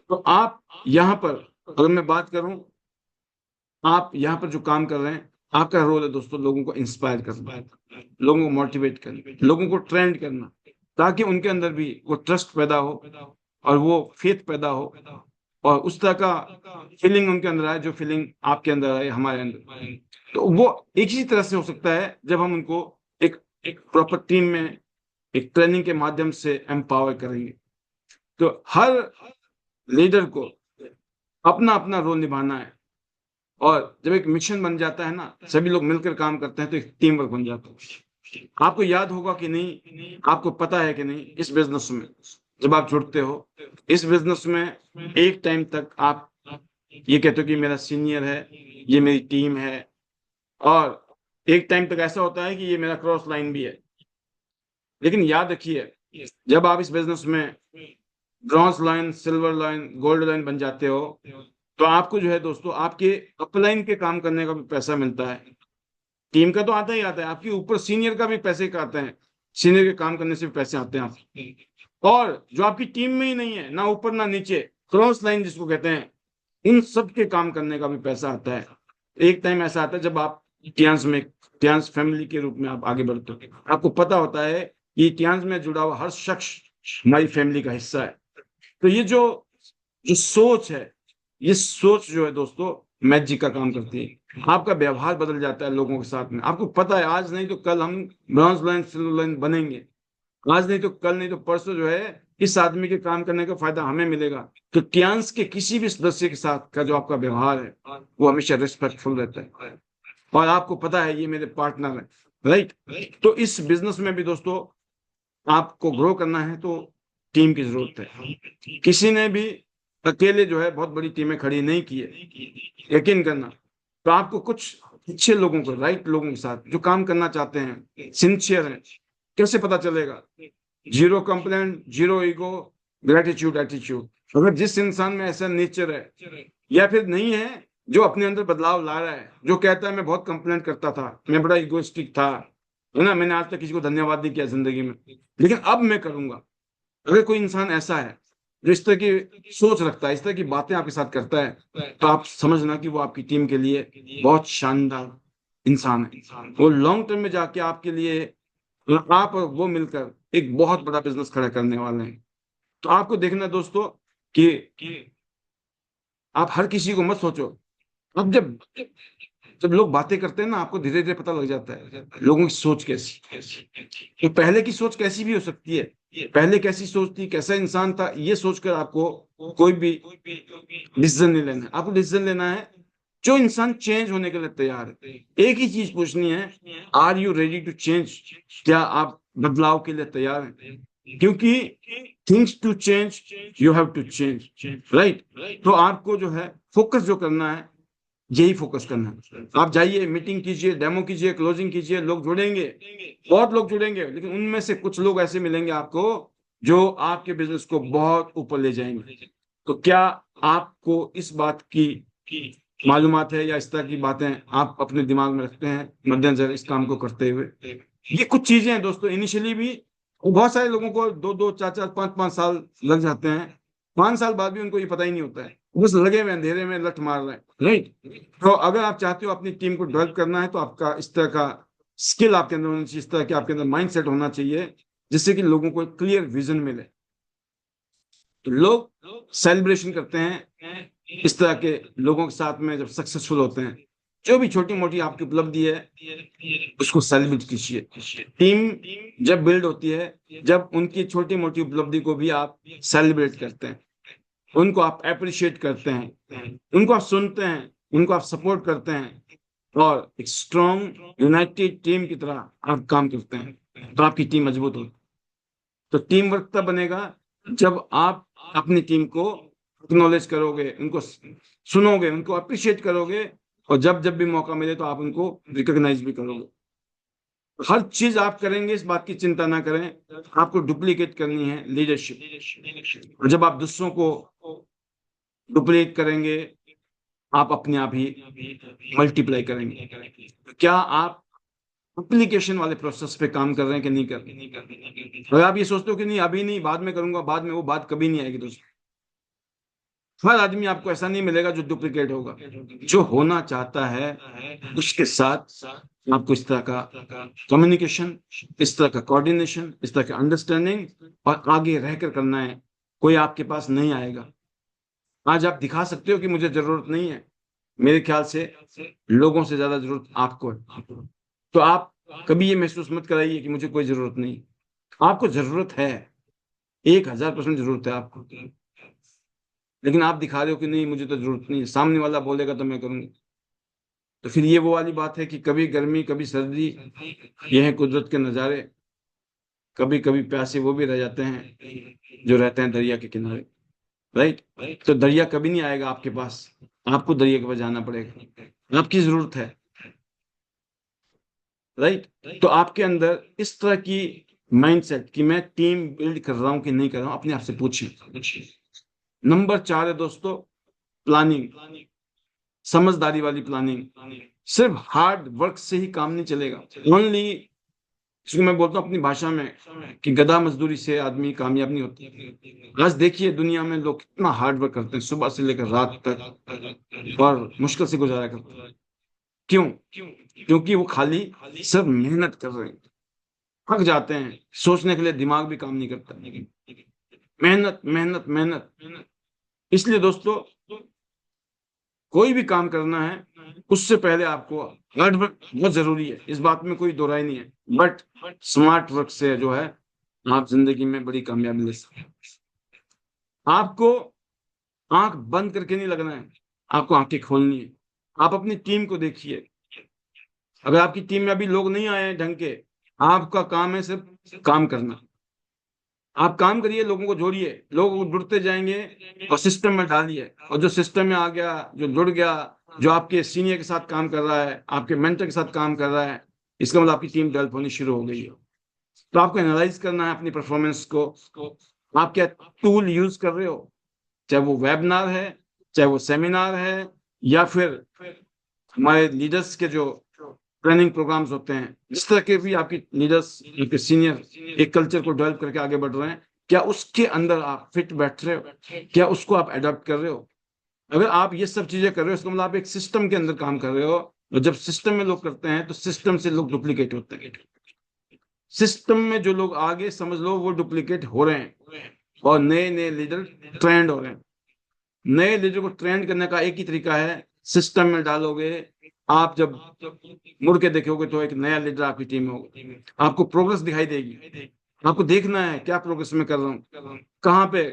तो आप यहाँ पर, अगर मैं बात करूं, आप यहाँ पर जो काम कर रहे हैं, आपका रोल है दोस्तों लोगों को इंस्पायर करना, लोगों को मोटिवेट करना, लोगों को ट्रेंड करना, ताकि उनके अंदर भी वो ट्रस्ट पैदा हो और वो फेथ पैदा हो, और उस तरह का फीलिंग उनके अंदर आए जो फीलिंग आपके अंदर आए, हमारे अंदर। तो वो एक ही तरह से हो सकता है जब हम उनको एक एक प्रॉपर टीम में एक ट्रेनिंग के माध्यम से एम्पावर करेंगे। तो हर लीडर को अपना अपना रोल निभाना है, और जब एक मिशन बन जाता है ना, सभी लोग मिलकर काम करते हैं, तो एक टीम वर्क बन जाता है। आपको याद होगा कि नहीं, आपको पता है कि नहीं, इस बिजनेस में जब आप जुड़ते हो, इस बिजनेस में एक टाइम तक आप ये कहते हो कि मेरा सीनियर है, ये मेरी टीम है, और एक टाइम तक ऐसा होता है कि ये मेरा क्रॉस लाइन भी है। लेकिन याद रखिए, जब आप इस बिजनेस में bronze line, silver line, gold line बन जाते हो, तो आपको जो है दोस्तों, आपके अपलाइन के काम करने का भी पैसा मिलता है। टीम का तो आता ही आता है, आपके ऊपर सीनियर का भी पैसे का आते हैं, सीनियर के काम करने से भी पैसे आते हैं आप। और जो आपकी टीम में ही नहीं है, ना ऊपर ना नीचे, क्रॉस लाइन जिसको कहते हैं, इन सब के काम करने का भी पैसा आता है। एक टाइम ऐसा आता है जब आप टियांस फैमिली के रूप में आप आगे बढ़ते हो, आपको पता होता है कि टियांस में जुड़ा हुआ हर शख्स हमारी फैमिली का हिस्सा है। तो ये जो जो सोच है, ये सोच जो है दोस्तों, मैजिक का काम करती है। आपका व्यवहार बदल जाता है लोगों के साथ में। आपको पता है आज नहीं तो कल हम ब्रॉन्ज लाइन, सिल्वर लाइन बनेंगे। आज नहीं तो कल, नहीं तो परसों जो है इस आदमी के काम करने का फायदा हमें मिलेगा। तो टियांस के किसी भी सदस्य के साथ का जो आपका व्यवहार है, वो हमेशा रिस्पेक्टफुल रहता है, और आपको पता है ये मेरे पार्टनर है, राइट। तो इस बिजनेस में भी दोस्तों, आपको ग्रो करना है तो टीम की जरूरत है। किसी ने भी अकेले जो है बहुत बड़ी टीमें खड़ी नहीं की है, यकीन करना। तो आपको कुछ अच्छे लोगों को, राइट लोगों के साथ जो काम करना चाहते हैं, सिंसियर हैं, कैसे पता चलेगा? Zero complaint, zero ego, gratitude, attitude. अगर जिस इंसान में ऐसा नेचर है, या फिर नहीं है, जो अपने अंदर बदलाव ला रहा है, जो कहता है मैं बहुत कंप्लेंट करता था, मैं बड़ा इगोइस्टिक था, है ना, मैंने आज तक किसी को धन्यवाद नहीं किया जिंदगी में, लेकिन अब मैं करूंगा। अगर कोई इंसान ऐसा है जो इस तरह की सोच रखता है, इस तरह की बातें आपके साथ करता है, तो आप समझना कि वो आपकी टीम के लिए बहुत शानदार इंसान है। वो लॉन्ग टर्म में जाके आपके लिए, आप और वो मिलकर एक बहुत बड़ा बिजनेस खड़ा करने वाले हैं। तो आपको देखना दोस्तों कि आप हर किसी को मत सोचो। अब जब जब लोग बातें करते हैं ना, आपको धीरे धीरे पता लग जाता है लोगों की सोच कैसी। तो पहले की सोच कैसी भी हो सकती है, पहले कैसी सोच थी, कैसा इंसान था, ये सोचकर आपको कोई भी डिसीजन नहीं लेना है। आपको डिसीजन लेना है जो इंसान चेंज होने के लिए तैयार है। एक ही चीज पूछनी है, are you ready to change? क्या आप बदलाव के लिए तैयार हैं? क्योंकि things to change, you have to change, right. तो आपको जो है फोकस जो करना है, यही फोकस करना है। आप जाइए, मीटिंग कीजिए, डेमो कीजिए, क्लोजिंग कीजिए, लोग जुड़ेंगे, बहुत लोग जुड़ेंगे, लेकिन उनमें से कुछ लोग ऐसे मिलेंगे आपको जो आपके बिजनेस को बहुत ऊपर ले जाएंगे। तो क्या आपको इस बात की मालूमात है, या इस तरह की बातें आप अपने दिमाग में रखते हैं मद्देनजर इस काम को करते हुए? ये कुछ चीजें हैं दोस्तों, इनिशियली भी बहुत सारे लोगों को 2-2, 4-4, 5-5 साल लग जाते हैं, 5 साल बाद भी उनको ये पता ही नहीं होता है, बस लगे हुए अंधेरे में लठ मार रहे हैं, राइट। तो अगर आप चाहते हो अपनी टीम को डेवलप करना है, तो आपका इस तरह का स्किल आपके अंदर होना चाहिए, इस तरह के आपके अंदर माइंड सेट होना चाहिए, जिससे कि लोगों को एक क्लियर विजन मिले। तो लोग सेलिब्रेशन करते हैं इस तरह के लोगों के साथ में जब सक्सेसफुल होते हैं। जो भी छोटी मोटी आपकी उपलब्धि है, उसको सेलिब्रेट कीजिए। टीम जब बिल्ड होती है, जब उनकी छोटी मोटी उपलब्धि को भी आप सेलिब्रेट करते हैं, उनको आप अप्रिशिएट करते हैं, उनको आप सुनते हैं, उनको आप सपोर्ट करते हैं, और एक स्ट्रॉन्ग यूनाइटेड टीम की तरह आप काम करते हैं, तो आपकी टीम मजबूत होगी। तो टीम वर्क तब बनेगा जब आप अपनी टीम को एक्नॉलेज करोगे, उनको सुनोगे, उनको अप्रिशिएट करोगे, और जब जब भी मौका मिले तो आप उनको रिकॉग्नाइज भी करोगे। हर चीज आप करेंगे, इस बात की चिंता ना करें, आपको डुप्लीकेट करनी है लीडरशिप। और जब आप दूसरों को डुप्लीकेट करेंगे, आप अपने आप ही मल्टीप्लाई करेंगे। तो क्या आप एप्लीकेशन वाले प्रोसेस पे काम कर रहे हैं कि नहीं कर रहे हैं? अगर आप ये सोचते हो कि नहीं अभी नहीं, बाद में करूंगा, बाद में, वो बात कभी नहीं आएगी दोस्तों। हर आदमी आपको ऐसा नहीं मिलेगा जो डुप्लीकेट होगा। जो होना चाहता है उसके साथ आपको इस तरह का कम्युनिकेशन, इस तरह का कोऑर्डिनेशन, इस तरह का अंडरस्टैंडिंग और आगे रहकर करना है। कोई आपके पास नहीं आएगा। आज आप दिखा सकते हो कि मुझे जरूरत नहीं है, मेरे ख्याल से लोगों से ज्यादा जरूरत आपको है। तो आप कभी ये महसूस मत कराइए कि मुझे कोई जरूरत नहीं। आपको जरूरत है, 1000% जरूरत है आपको। लेकिन आप दिखा रहे हो कि नहीं मुझे तो जरूरत नहीं है, सामने वाला बोलेगा तो मैं करूंगा। तो फिर ये वो वाली बात है कि कभी गर्मी कभी सर्दी, ये है कुदरत के नज़ारे। कभी कभी प्यासे वो भी रह जाते हैं जो रहते हैं दरिया के किनारे। राइट? तो दरिया कभी नहीं आएगा आपके पास, आपको दरिया के पास जाना पड़ेगा। आपकी जरूरत है। राइट? तो आपके अंदर इस तरह की माइंडसेट कि मैं टीम बिल्ड कर रहा हूं कि नहीं कर रहा हूं, अपने आप से पूछिए। नंबर 4 है दोस्तों, प्लानिंग। समझदारी वाली प्लानिंग। सिर्फ हार्ड वर्क से ही काम नहीं चलेगा। ओनली, इसको मैं बोलता हूँ अपनी भाषा में कि गधा मजदूरी से आदमी कामयाब नहीं होता। आज देखिए दुनिया में लोग कितना हार्ड वर्क करते हैं, सुबह से लेकर रात तक, और मुश्किल से गुजारा करते हैं। क्यों? क्योंकि वो खाली सिर्फ मेहनत कर रहे हैं। थक जाते हैं, सोचने के लिए दिमाग भी काम नहीं करता। मेहनत मेहनत मेहनत। इसलिए दोस्तों, कोई भी काम करना है उससे पहले आपको हार्ड वर्क बहुत जरूरी है, इस बात में कोई दो राय नहीं है। बट स्मार्ट वर्क से जो है आप जिंदगी में बड़ी कामयाबी ले सकते हैं। आपको आंख बंद करके नहीं लगना है, आपको आंखें खोलनी है। आप अपनी टीम को देखिए। अगर आपकी टीम में अभी लोग नहीं आए हैं ढंग के, आपका काम है सिर्फ काम करना। आप काम करिए, लोगों को जोड़िए, लोग जुड़ते जाएंगे और सिस्टम में डालिए। और जो सिस्टम में आ गया, जो जुड़ गया, जो आपके सीनियर के साथ काम कर रहा है, आपके मेंटर के साथ काम कर रहा है, इसका मतलब आपकी टीम डेवलप होनी शुरू हो गई है। तो आपको एनालाइज करना है अपनी परफॉर्मेंस को। आप क्या टूल यूज कर रहे हो, चाहे वो वेबिनार है, चाहे वो सेमिनार है, या फिर हमारे लीडर्स के जो ट्रेनिंग प्रोग्राम्स होते हैं, जिस तरह के भी आपकी लीडर्स, आपके सीनियर एक कल्चर को डेवलप करके आगे बढ़ रहे हैं, क्या उसके अंदर आप फिट बैठ रहे हो? क्या उसको आप अडॉप्ट कर रहे हो? अगर आप ये सब चीजें कर रहे हो, इसका मतलब आप एक सिस्टम के अंदर काम कर रहे हो। और जब सिस्टम में लोग करते हैं तो सिस्टम से लोग डुप्लीकेट होते हैं। सिस्टम में जो लोग आगे, समझ लो वो डुप्लीकेट हो रहे हैं, और नए नए लीडर ट्रेंड हो रहे हैं। नए लीडर को ट्रेंड करने का एक ही तरीका है, सिस्टम में डालोगे। आप जब मुड़ के देखोगे तो एक नया लीडर आपकी टीम में होगा, आपको प्रोग्रेस दिखाई देगी। आपको देखना है क्या प्रोग्रेस में कर रहा हूँ, कहाँ पे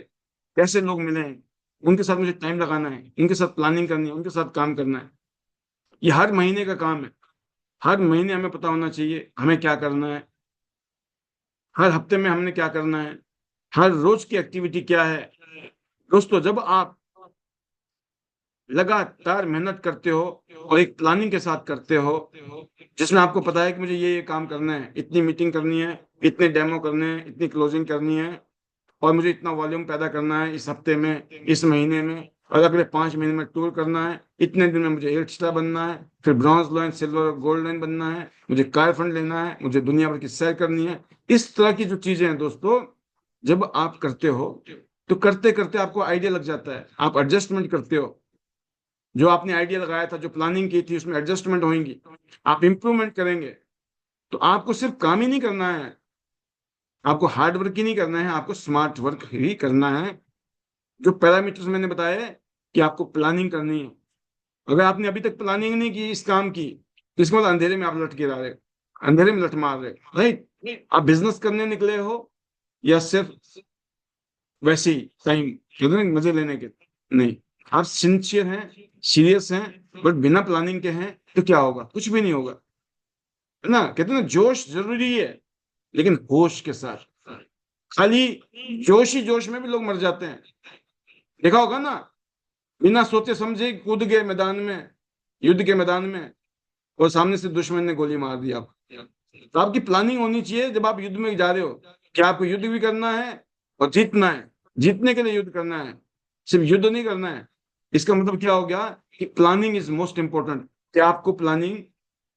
कैसे लोग मिले हैं, उनके साथ मुझे टाइम लगाना है, उनके साथ प्लानिंग करनी है, उनके साथ काम करना है। ये हर महीने का काम है। हर महीने हमें पता होना चाहिए हमें क्या करना है, हर हफ्ते में हमने क्या करना है, हर रोज की एक्टिविटी क्या है। दोस्तों, जब आप लगातार मेहनत करते हो और एक प्लानिंग के साथ करते हो, जिसमें आपको पता है कि मुझे ये काम करना है, इतनी मीटिंग करनी है, इतने डेमो करने हैं, इतनी क्लोजिंग करनी है, और मुझे इतना वॉल्यूम पैदा करना है इस हफ्ते में, इस महीने में, और अगले 5 महीने में टूर करना है, इतने दिन में मुझे 8 स्टार बनना है, फिर ब्रॉन्ज लाइन, सिल्वर और गोल्ड लाइन बनना है, मुझे कार फंड लेना है, मुझे दुनिया भर की सैर करनी है। इस तरह की जो चीजें हैं दोस्तों, जब आप करते हो तो करते करते आपको आइडिया लग जाता है, आप एडजस्टमेंट करते हो। जो आपने आइडिया लगाया था, जो प्लानिंग की थी, उसमें एडजस्टमेंट होंगी, आप इंप्रूवमेंट करेंगे। तो आपको सिर्फ काम ही नहीं करना है, आपको हार्ड वर्क ही नहीं करना है, आपको स्मार्ट वर्क ही करना है। जो पैरामीटर्स मैंने बताया है कि आपको प्लानिंग करनी है। अगर आपने अभी तक प्लानिंग नहीं की इस काम की, तो इसका मतलब अंधेरे में आप लट गिरा रहे, अंधेरे में लट मार रहे। राइट? आप बिजनेस करने निकले हो या सिर्फ वैसे ही टाइम मजे लेने के? नहीं, आप सिंसियर हैं, सीरियस हैं, बट बिना प्लानिंग के हैं तो क्या होगा? कुछ भी नहीं होगा। है ना? कहते हैं ना, जोश जरूरी है लेकिन होश के साथ। खाली जोश ही जोश में भी लोग मर जाते हैं। देखा होगा ना, बिना सोचे समझे कूद गए मैदान में, युद्ध के मैदान में, और सामने से दुश्मन ने गोली मार दी आपको। तो आपकी प्लानिंग होनी चाहिए जब आप युद्ध में जा रहे हो कि आपको युद्ध भी करना है और जीतना है। जीतने के लिए युद्ध करना है, सिर्फ युद्ध नहीं करना है। इसका मतलब क्या हो गया कि प्लानिंग इज मोस्ट इंपॉर्टेंट। कि आपको प्लानिंग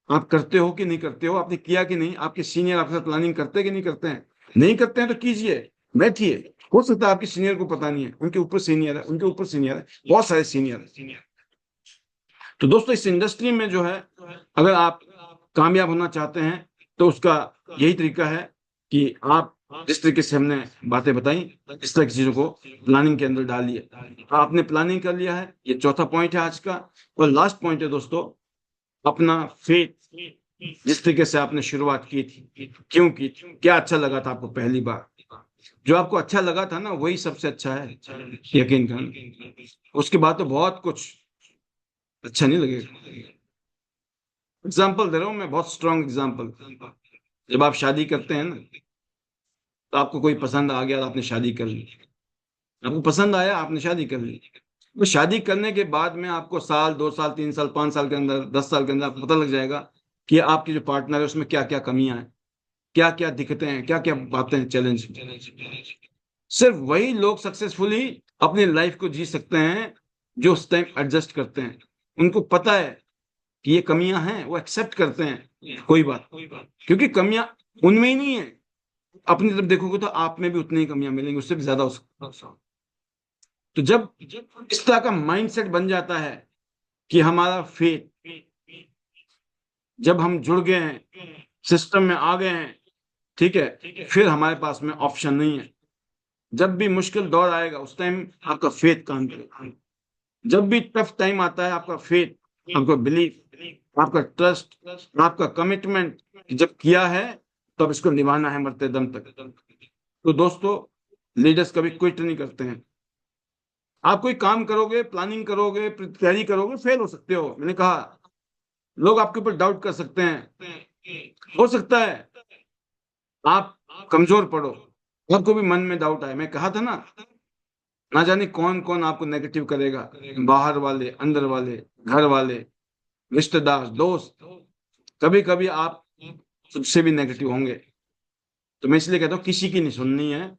आप करते हो कि नहीं करते हो, आपने किया कि नहीं, आपके सीनियर आपके साथ प्लानिंग करते हैं कि नहीं करते हैं। नहीं करते हैं तो कीजिए, बैठिए। हो सकता है आपके सीनियर को पता नहीं है, उनके ऊपर सीनियर है, उनके ऊपर सीनियर है, बहुत सारे सीनियर है। तो दोस्तों इस इंडस्ट्री में जो है, अगर आप कामयाब होना चाहते हैं तो उसका यही तरीका है कि आप जिस तरीके से हमने बातें बताई, इस तरह की चीजों को प्लानिंग के अंदर डालिए। आपने प्लानिंग कर लिया है, ये चौथा पॉइंट है आज का। और लास्ट पॉइंट है दोस्तों, अपना फेथ। जिस तरीके से आपने शुरुआत की थी, क्यों की थी, क्या अच्छा लगा था आपको पहली बार, जो आपको अच्छा लगा था ना वही सबसे अच्छा है, यकीन करना। उसके बाद तो बहुत कुछ अच्छा नहीं लगेगा। एग्जाम्पल दे रहा हूं मैं, बहुत स्ट्रॉन्ग एग्जाम्पल। जब आप शादी करते हैं ना, तो आपको कोई पसंद आ गया, आपने शादी कर ली। आपको पसंद आया, आपने शादी कर ली। तो शादी करने के बाद में आपको साल, 2 साल, 3 साल, 5 साल के अंदर, 10 साल के अंदर आपको पता लग जाएगा कि आपकी जो पार्टनर है उसमें क्या क्या कमियां हैं, क्या क्या दिक्कतें हैं, क्या क्या बातें हैं, चैलेंज। सिर्फ वही लोग सक्सेसफुली अपनी लाइफ को जी सकते हैं जो उस टाइम एडजस्ट करते हैं। उनको पता है कि ये कमियां हैं, वो एक्सेप्ट करते हैं, कोई बात। क्योंकि कमियां उनमें ही नहीं है, अपनी तरफ देखोगे तो आप में भी उतनी ही कमियां मिलेंगी, उससे भी ज्यादा हो सकता। तो जब इस तरह का माइंडसेट बन जाता है कि हमारा फेथ, जब हम जुड़ गए हैं, सिस्टम में आ गए हैं, ठीक है, फिर हमारे पास में ऑप्शन नहीं है। जब भी मुश्किल दौर आएगा उस टाइम आपका फेथ काम करेगा। जब भी टफ टाइम आता है, आपका फेथ, आपका बिलीफ, आपका ट्रस्ट, आपका कमिटमेंट, जब किया है तब इसको निभाना है मरते दम तक। तो दोस्तों, लीडर्स कभी क्विट नहीं करते हैं। आप कोई काम करोगे, प्लानिंग करोगे, तैयारी करोगे, फेल हो सकते हो, मैंने कहा। लोग आपके ऊपर डाउट कर सकते हैं, हो सकता है आप कमजोर पड़ो, आपको भी मन में डाउट आए। मैं कहा था ना जाने कौन कौन आपको नेगेटिव करेगा, बाहर वाले, अंदर वाले, घर वाले, रिश्तेदार, दोस्त। कभी कभी आप सबसे भी नेगेटिव होंगे। तो मैं इसलिए कहता हूँ किसी की नहीं सुननी है,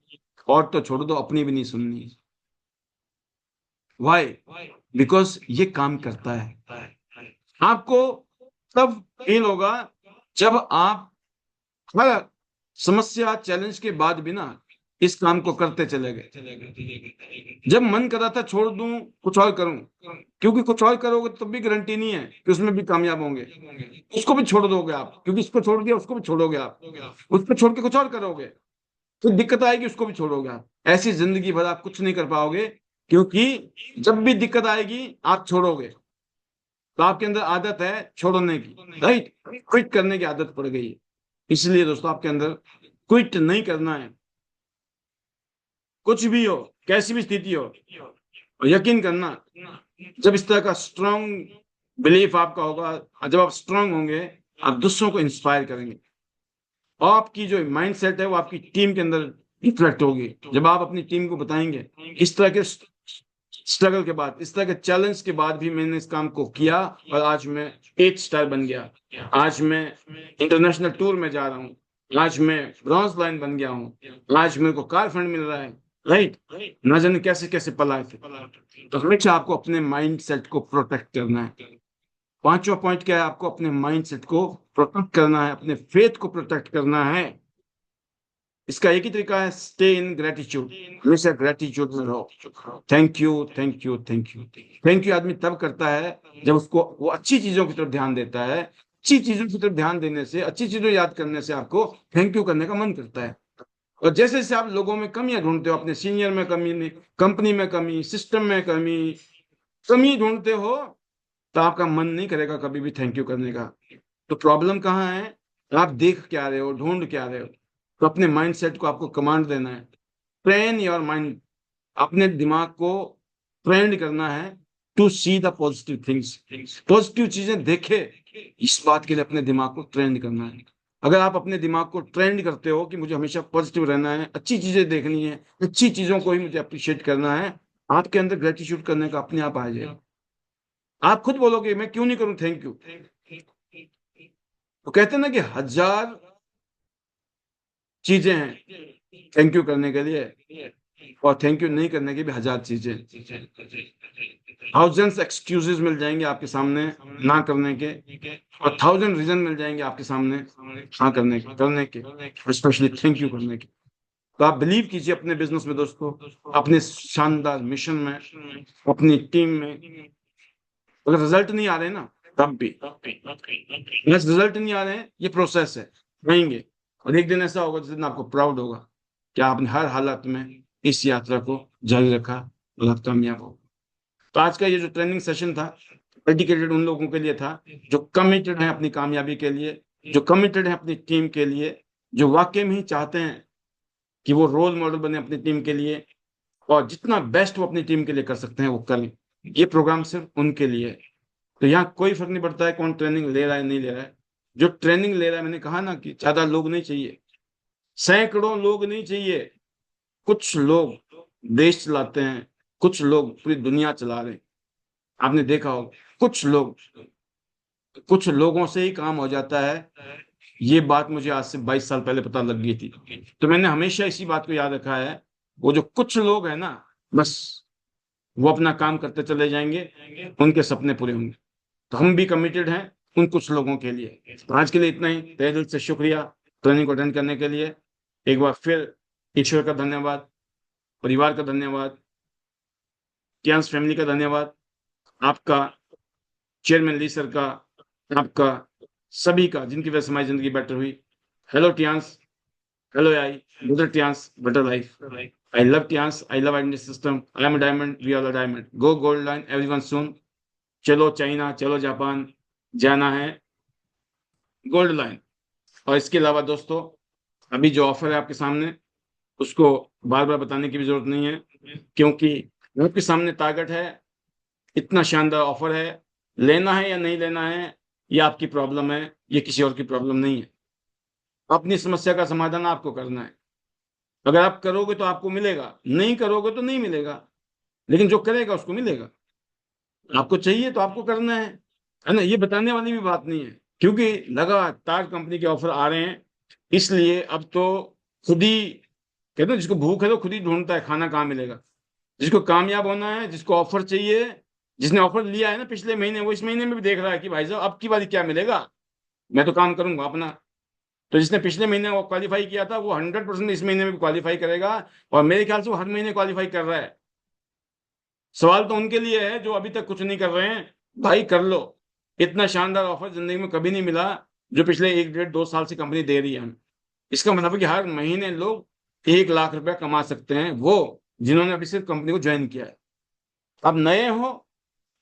और तो छोड़ दो, अपनी भी नहीं सुननी है। वाई? बिकॉज ये काम करता है। आपको तब फील होगा जब आप हर समस्या, चैलेंज के बाद भी ना इस काम को करते चले गए। जब मन कर रहा था छोड़ दूं, कुछ और करूं, क्योंकि कुछ और करोगे तब भी गारंटी नहीं है कि उसमें भी कामयाब होंगे। उसको भी छोड़ दोगे आप, क्योंकि इसको छोड़ दिया उसको भी छोड़ोगे आप, उसको छोड़ के कुछ और करोगे, तो दिक्कत आएगी, उसको भी छोड़ोगे आप। ऐसी जिंदगी भर आप कुछ नहीं कर पाओगे, क्योंकि जब भी दिक्कत आएगी आप छोड़ोगे। तो आपके अंदर आदत है छोड़ने की, राइट, क्विट करने की आदत पड़ गई है। इसलिए दोस्तों आपके अंदर क्विट नहीं करना है। कुछ भी हो, कैसी भी स्थिति हो, और यकीन करना, जब इस तरह का स्ट्रांग बिलीफ आपका होगा, जब आप स्ट्रांग होंगे, आप दूसरों को इंस्पायर करेंगे। और आपकी जो माइंड सेट है वो आपकी टीम के अंदर रिफ्लेक्ट होगी। जब आप अपनी टीम को बताएंगे इस तरह के स्ट्रगल के बाद, इस तरह के चैलेंज के बाद भी मैंने इस काम को किया और आज मैं 8 स्टार बन गया, आज मैं इंटरनेशनल टूर में जा रहा हूँ, आज मैं ब्रॉन्ज लाइन बन गया हूँ, आज मेरे को कार फंड मिल रहा है, राइट। ना जाने कैसे कैसे पल आए थे। तो हमेशा आपको अपने माइंड सेट को प्रोटेक्ट करना है। पांचवा पॉइंट क्या है? आपको अपने माइंड सेट को प्रोटेक्ट करना है, अपने फेथ को प्रोटेक्ट करना है। इसका एक ही तरीका है, स्टे इन ग्रेटिट्यूड। हमेशा ग्रेटिट्यूड में रहो। Thank you, thank you, thank you. Thank you आदमी तब करता है जब उसको वो अच्छी चीजों की तरफ ध्यान देता है। अच्छी चीजों की तरफ ध्यान देने से, अच्छी चीजों याद करने से आपको थैंक यू करने का मन करता है। और जैसे जैसे आप लोगों में कमियां ढूंढते हो, अपने सीनियर में कमी, कंपनी में कमी, सिस्टम में कमी, कमी ढूंढते हो, तो आपका मन नहीं करेगा कभी भी थैंक यू करने का। तो प्रॉब्लम कहाँ है? आप देख क्या रहे हो, ढूंढ क्या रहे हो? तो अपने माइंड सेट को आपको कमांड देना है। ट्रेन योर माइंड, अपने दिमाग को ट्रेंड करना है to see the positive things. Positive चीजें देखे, इस बात के लिए अपने दिमाग को ट्रेंड करना है। अगर आप अपने दिमाग को ट्रेंड करते हो कि मुझे हमेशा पॉजिटिव रहना है, अच्छी चीजें देखनी है, अच्छी चीजों को ही मुझे अप्रिशिएट करना है, आपके अंदर ग्रेटिट्यूड करने का अपने आप आ जाएगा। आप खुद बोलोगे मैं क्यों नहीं करूं थैंक यू। तो कहते हैं ना कि 1000 चीजें हैं थैंक यू करने के लिए, और थैंक यू नहीं करने की भी 1000 चीजें। थाउजेंड्स एक्सक्यूजेस मिल जाएंगे आपके सामने ना करने के, और 1000 रीजन मिल जाएंगे आपके सामने हाँ करने के स्पेशली थैंक यू करने के। तो आप बिलीव कीजिए अपने बिजनेस में दोस्तों, अपने शानदार मिशन में, अपनी टीम में। अगर रिजल्ट नहीं आ रहे ना तब भी, बस रिजल्ट नहीं आ रहे हैं, ये प्रोसेस है, रहेंगे। और एक दिन ऐसा होगा जिस दिन आपको प्राउड होगा कि आपने हर हालत में इस यात्रा को जारी रखा और आप कामयाब हो। तो आज का ये जो ट्रेनिंग सेशन था डेडिकेटेड उन लोगों के लिए था जो कमिटेड हैं अपनी कामयाबी के लिए, जो कमिटेड हैं अपनी टीम के लिए, जो वाकई में ही चाहते हैं कि वो रोल मॉडल बने अपनी टीम के लिए, और जितना बेस्ट वो अपनी टीम के लिए कर सकते हैं वो करें। ये प्रोग्राम सिर्फ उनके लिए है। तो यहाँ कोई फर्क नहीं पड़ता है कौन ट्रेनिंग ले रहा है नहीं ले रहा है। जो ट्रेनिंग ले रहा है, मैंने कहा ना कि ज्यादा लोग नहीं चाहिए, सैकड़ों लोग नहीं चाहिए, कुछ लोग देश चलाते हैं, कुछ लोग पूरी दुनिया चला रहे हैं। आपने देखा होगा कुछ लोगों से ही काम हो जाता है। ये बात मुझे आज से 22 साल पहले पता लग गई थी। तो मैंने हमेशा इसी बात को याद रखा है, वो जो कुछ लोग हैं ना, बस वो अपना काम करते चले जाएंगे, उनके सपने पूरे होंगे। तो हम भी कमिटेड हैं उन कुछ लोगों के लिए। तो आज के लिए इतना ही, तहे दिल से शुक्रिया ट्रेनिंग को अटेंड करने के लिए। एक बार फिर ईश्वर का धन्यवाद, परिवार का धन्यवाद, कियांस फैमिली का धन्यवाद, आपका, चेयरमैन ली सर का, आपका, सभी का जिनकी वजह से हमारी जिंदगी बेटर हुई। Hello Tiens, hello I, brother Tiens, better life. I love Tiens, I love identity system, I am diamond, we are the diamond, go gold line everyone soon. चलो चाइना, चलो जापान, जाना है गोल्ड लाइन। और इसके अलावा दोस्तों, अभी जो ऑफर है आपके सामने, उसको बार बार बताने की भी जरूरत नहीं है, क्योंकि आपके सामने टारगेट है, इतना शानदार ऑफर है। लेना है या नहीं लेना है, ये आपकी प्रॉब्लम है, ये किसी और की प्रॉब्लम नहीं है। अपनी समस्या का समाधान आपको करना है। अगर आप करोगे तो आपको मिलेगा, नहीं करोगे तो नहीं मिलेगा, लेकिन जो करेगा उसको मिलेगा। आपको चाहिए तो आपको करना है ना। ये बताने वाली भी बात नहीं है, क्योंकि लगातार कंपनी के ऑफर आ रहे हैं। इसलिए अब तो खुद ही कहते हैं, जिसको भूख है तो खुद ही ढूंढता है खाना कहाँ मिलेगा। जिसको कामयाब होना है, जिसको ऑफर चाहिए, जिसने ऑफर लिया है ना पिछले महीने, वो इस महीने में भी देख रहा है कि भाई साहब अब की बारी क्या मिलेगा, मैं तो काम करूंगा अपना। तो जिसने पिछले महीने वो क्वालिफाई किया था, वो 100% इस महीने में भी क्वालिफाई करेगा। और मेरे ख्याल से वो हर महीने क्वालिफाई कर रहा है। सवाल तो उनके लिए है जो अभी तक कुछ नहीं कर रहे हैं। भाई कर लो, इतना शानदार ऑफर जिंदगी में कभी नहीं मिला जो पिछले 1 डेढ़ 2 साल से कंपनी दे रही है हमें। इसका मतलब है कि हर महीने लोग 1 लाख रुपया कमा सकते हैं, वो जिन्होंने अभी सिर्फ कंपनी को ज्वाइन किया है। अब नए हो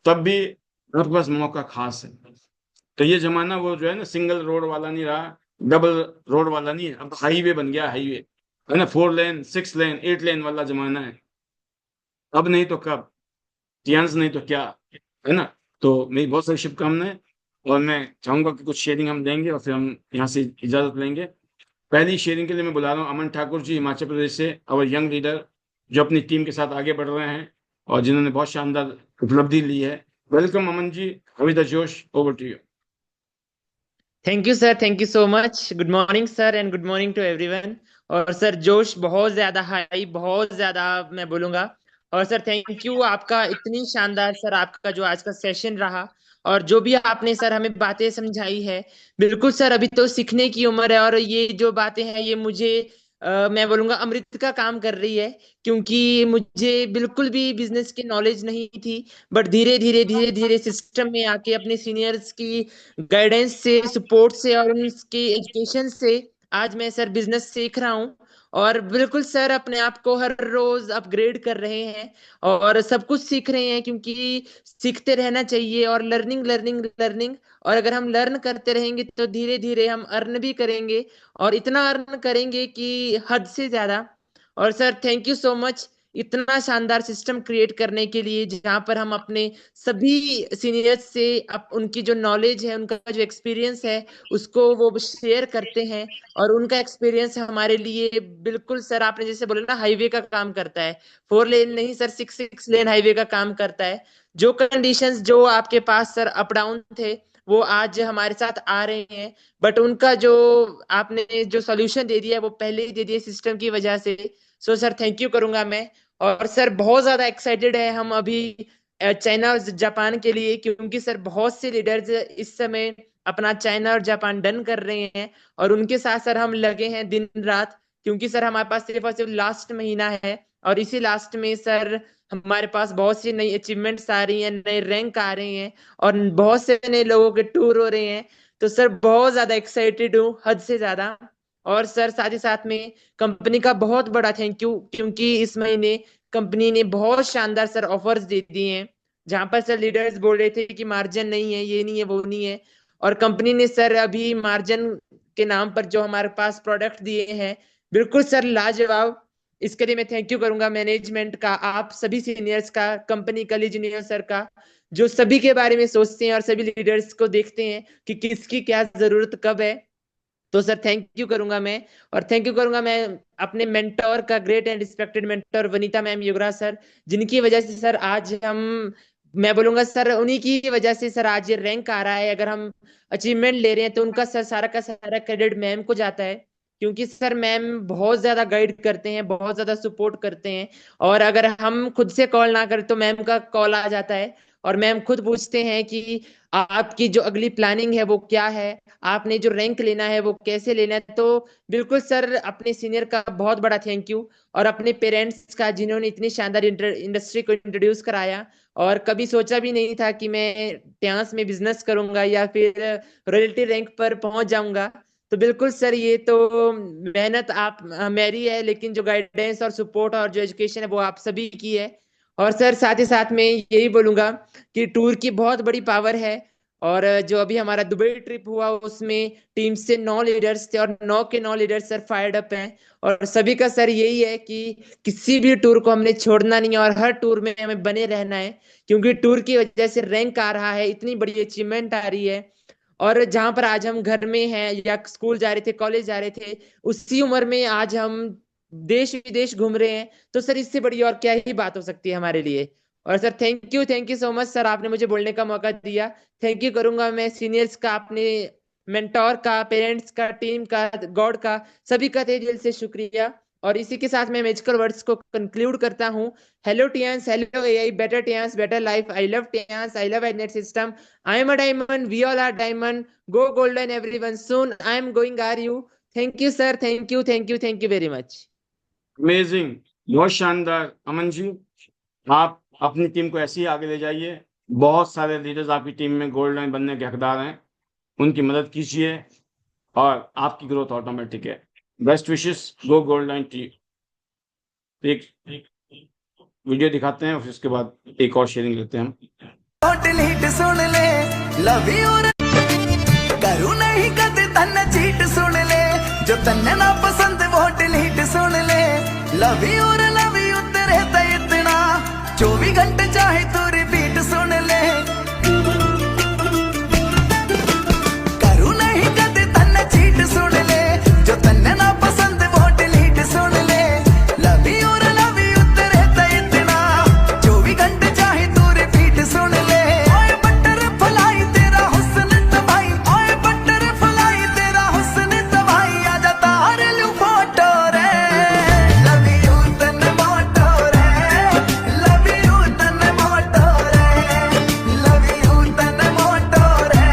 तब भी आपके पास मौका खास है। तो ये जमाना वो जो है ना, सिंगल रोड वाला नहीं रहा, डबल रोड वाला नहीं है, अब हाईवे बन गया, हाईवे है ना, 4 लेन 6 लेन 8 लेन वाला जमाना है। अब नहीं तो कब, चांस नहीं तो क्या, है ना। तो मेरी बहुत सारी शुभकामनाएं, और मैं चाहूंगा कि कुछ शेयरिंग हम देंगे और फिर हम यहाँ से इजाजत लेंगे। पहली शेयरिंग के लिए मैं बुला रहा हूँ अमन ठाकुर जी, हिमाचल प्रदेश से, और यंग लीडर जो अपनी टीम के साथ आगे बढ़ रहे हैं और जिन्होंने बहुत शानदार उपलब्धि ली है। वेलकम अमन जी, हवी द जोश, over to you. Thank you sir, thank you so much. Good morning sir and good morning to everyone. और सर जोश बहुत ज्यादा हाई, बहुत ज्यादा मैं बोलूंगा। और सर थैंक यू आपका, इतनी शानदार सर आपका जो आज का सेशन रहा। और जो भी आपने सर हमें बातें समझाई है, बिल्कुल सर अभी तो सीखने की उम्र है। और ये जो बातें हैं ये मुझे मैं बोलूंगा अमृत का काम कर रही है। क्योंकि मुझे बिल्कुल भी बिजनेस की नॉलेज नहीं थी। बट धीरे धीरे सिस्टम में आके अपने सीनियर्स की गाइडेंस से, सपोर्ट से और उनके एजुकेशन से आज मैं सर बिजनेस सीख रहा हूँ। और बिल्कुल सर अपने आप को हर रोज अपग्रेड कर रहे हैं और सब कुछ सीख रहे हैं। क्योंकि सीखते रहना चाहिए और लर्निंग लर्निंग लर्निंग। और अगर हम लर्न करते रहेंगे तो धीरे धीरे हम अर्न भी करेंगे, और इतना अर्न करेंगे कि हद से ज्यादा। और sir thank you so much. इतना शानदार सिस्टम क्रिएट करने के लिए, जहां पर हम अपने सभी सीनियर्स से उनकी जो नॉलेज है, उनका जो एक्सपीरियंस है, उसको वो शेयर करते हैं। और उनका एक्सपीरियंस हमारे लिए बिल्कुल सर, आपने जैसे बोला ना, हाईवे का काम करता है। 4 लेन नहीं सर, 6 लेन हाईवे का काम करता है। जो कंडीशंस जो आपके पास सर अप डाउन थे, वो आज हमारे साथ आ रहे हैं। बट उनका जो आपने जो सॉल्यूशन दे दिया है, वो पहले ही दे दिया सिस्टम की वजह से। सो सर थैंक यू करूंगा मैं। और सर बहुत ज्यादा एक्साइटेड है हम अभी चाइना और जापान के लिए, क्योंकि सर बहुत से लीडर्स इस समय अपना चाइना और जापान डन कर रहे हैं। और उनके साथ सर हम लगे हैं दिन रात, क्योंकि सर हमारे पास सिर्फ और सिर्फ लास्ट महीना है। और इसी लास्ट में सर हमारे पास बहुत सी नई अचीवमेंट्स आ रही हैं, नए रैंक आ रहे हैं, और बहुत से नए लोगों के टूर हो रहे हैं। तो सर बहुत ज्यादा एक्साइटेड हूँ, हद से ज्यादा। और सर साथ ही साथ में कंपनी का बहुत बड़ा थैंक यू, क्योंकि इस महीने कंपनी ने बहुत शानदार सर ऑफर्स दे दिए हैं, जहां पर सर लीडर्स बोल रहे थे कि मार्जिन नहीं है, ये नहीं है, वो नहीं है। और कंपनी ने सर अभी मार्जिन के नाम पर जो हमारे पास प्रोडक्ट दिए हैं, बिल्कुल सर लाजवाब। इसके लिए मैं थैंक यू करूंगा मैनेजमेंट का, आप सभी सीनियर्स का, कंपनी का, लीजनियर सर का, जो सभी के बारे में सोचते हैं और सभी लीडर्स को देखते हैं कि किसकी क्या जरूरत कब है। तो सर थैंक यू करूंगा मैं। और थैंक यू करूंगा मैं अपने मेंटोर का, great and respected mentor Vanita ma'am Yugraj sir, जिनकी वजह से सर आज हम, मैं बोलूंगा सर उन्हीं की वजह से सर आज ये रैंक आ रहा है। अगर हम अचीवमेंट ले रहे हैं तो उनका सर सारा का सारा क्रेडिट मैम को जाता है, क्योंकि सर मैम बहुत ज्यादा गाइड करते हैं, बहुत ज्यादा सपोर्ट करते हैं। और अगर हम खुद से कॉल ना करें तो मैम का कॉल आ जाता है, और मैम खुद पूछते हैं कि आपकी जो अगली प्लानिंग है वो क्या है, आपने जो रैंक लेना है वो कैसे लेना है। तो बिल्कुल सर अपने सीनियर का बहुत बड़ा थैंक यू, और अपने पेरेंट्स का, जिन्होंने इतनी शानदार इंडस्ट्री को इंट्रोड्यूस कराया। और कभी सोचा भी नहीं था कि मैं ट्यांस में बिजनेस करूंगा या फिर रॉयल्टी रैंक पर पहुंच जाऊंगा। तो बिल्कुल सर ये तो मेहनत आप मेरी है, लेकिन जो गाइडेंस और सपोर्ट और जो एजुकेशन है वो आप सभी की है। और सर साथ ही साथ में यही बोलूंगा कि टूर की बहुत बड़ी पावर है। और जो अभी हमारा दुबई ट्रिप हुआ, उसमें टीम से 9 लीडर्स थे, और 9 के 9 लीडर्स सर फायर्ड अप हैं। और सभी का सर यही है कि किसी भी टूर को हमने छोड़ना नहीं है, और हर टूर में हमें बने रहना है, क्योंकि टूर की वजह से रैंक आ रहा है, इतनी बड़ी अचीवमेंट आ रही है। और जहां पर आज हम घर में हैं या स्कूल जा रहे थे, कॉलेज जा रहे थे, उसी उम्र में आज हम देश विदेश घूम रहे हैं। तो सर इससे बड़ी और क्या ही बात हो सकती है हमारे लिए। और sir thank you so much sir, आपने मुझे बोलने का मौका दिया। थैंक यू करूंगा मैं सीनियर्स का, अपने मेंटोर का, पेरेंट्स का, टीम का, गॉड का, सभी का तहे दिल से शुक्रिया। और इसी के साथ मैं मैजिकल वर्ड्स को कंक्लूड करता हूँ। Hello Tiens, hello AI, better Tiens, better life, I love Tiens, I love IDNet system, I am a diamond, we all are diamond, go golden everyone, soon I am going are you. Thank you sir, thank you, thank you, thank you very much. Amazing, बहुत शानदार। अमन जी, आप अपनी team को ऐसे ही आगे ले जाइए। बहुत सारे लीडर्स आपकी टीम में गोल्ड लाइन बनने के हकदार हैं, उनकी मदद कीजिए और आपकी ग्रोथ ऑटोमेटिक है। बेस्ट विशेस, गो गोल्ड लाइन टीम। एक वीडियो दिखाते हैं, फिर उसके बाद एक और शेयरिंग लेते हैं हम। डिलीट सुन ले, लव यू करू नहीं कदे तन्ने चीट सुन ले, जो तन्ने ना पसंद वो डिलीट सुन ले, लव यू तेरे ते इतना 24 घंटे चाहे तू रिपीट सुन ले, करू नहीं कदे तन्ने चीट सुन ले, जो तन्ने ना पसंद वो डिलीट सुन ले, लव यू तेरे ते इतना 24 घंटे चाहे तू रिपीट सुन ले, ओए बटरफ्लाई तेरा हुस्न तबाही, ओए बटरफ्लाई तेरा हुस्न तबाही, आजा तार लू फोटो रे, लव यू तन्ने मोटो रे, लव यू तन्ने मोटो रे, लव यू तन्ने मोटो रे,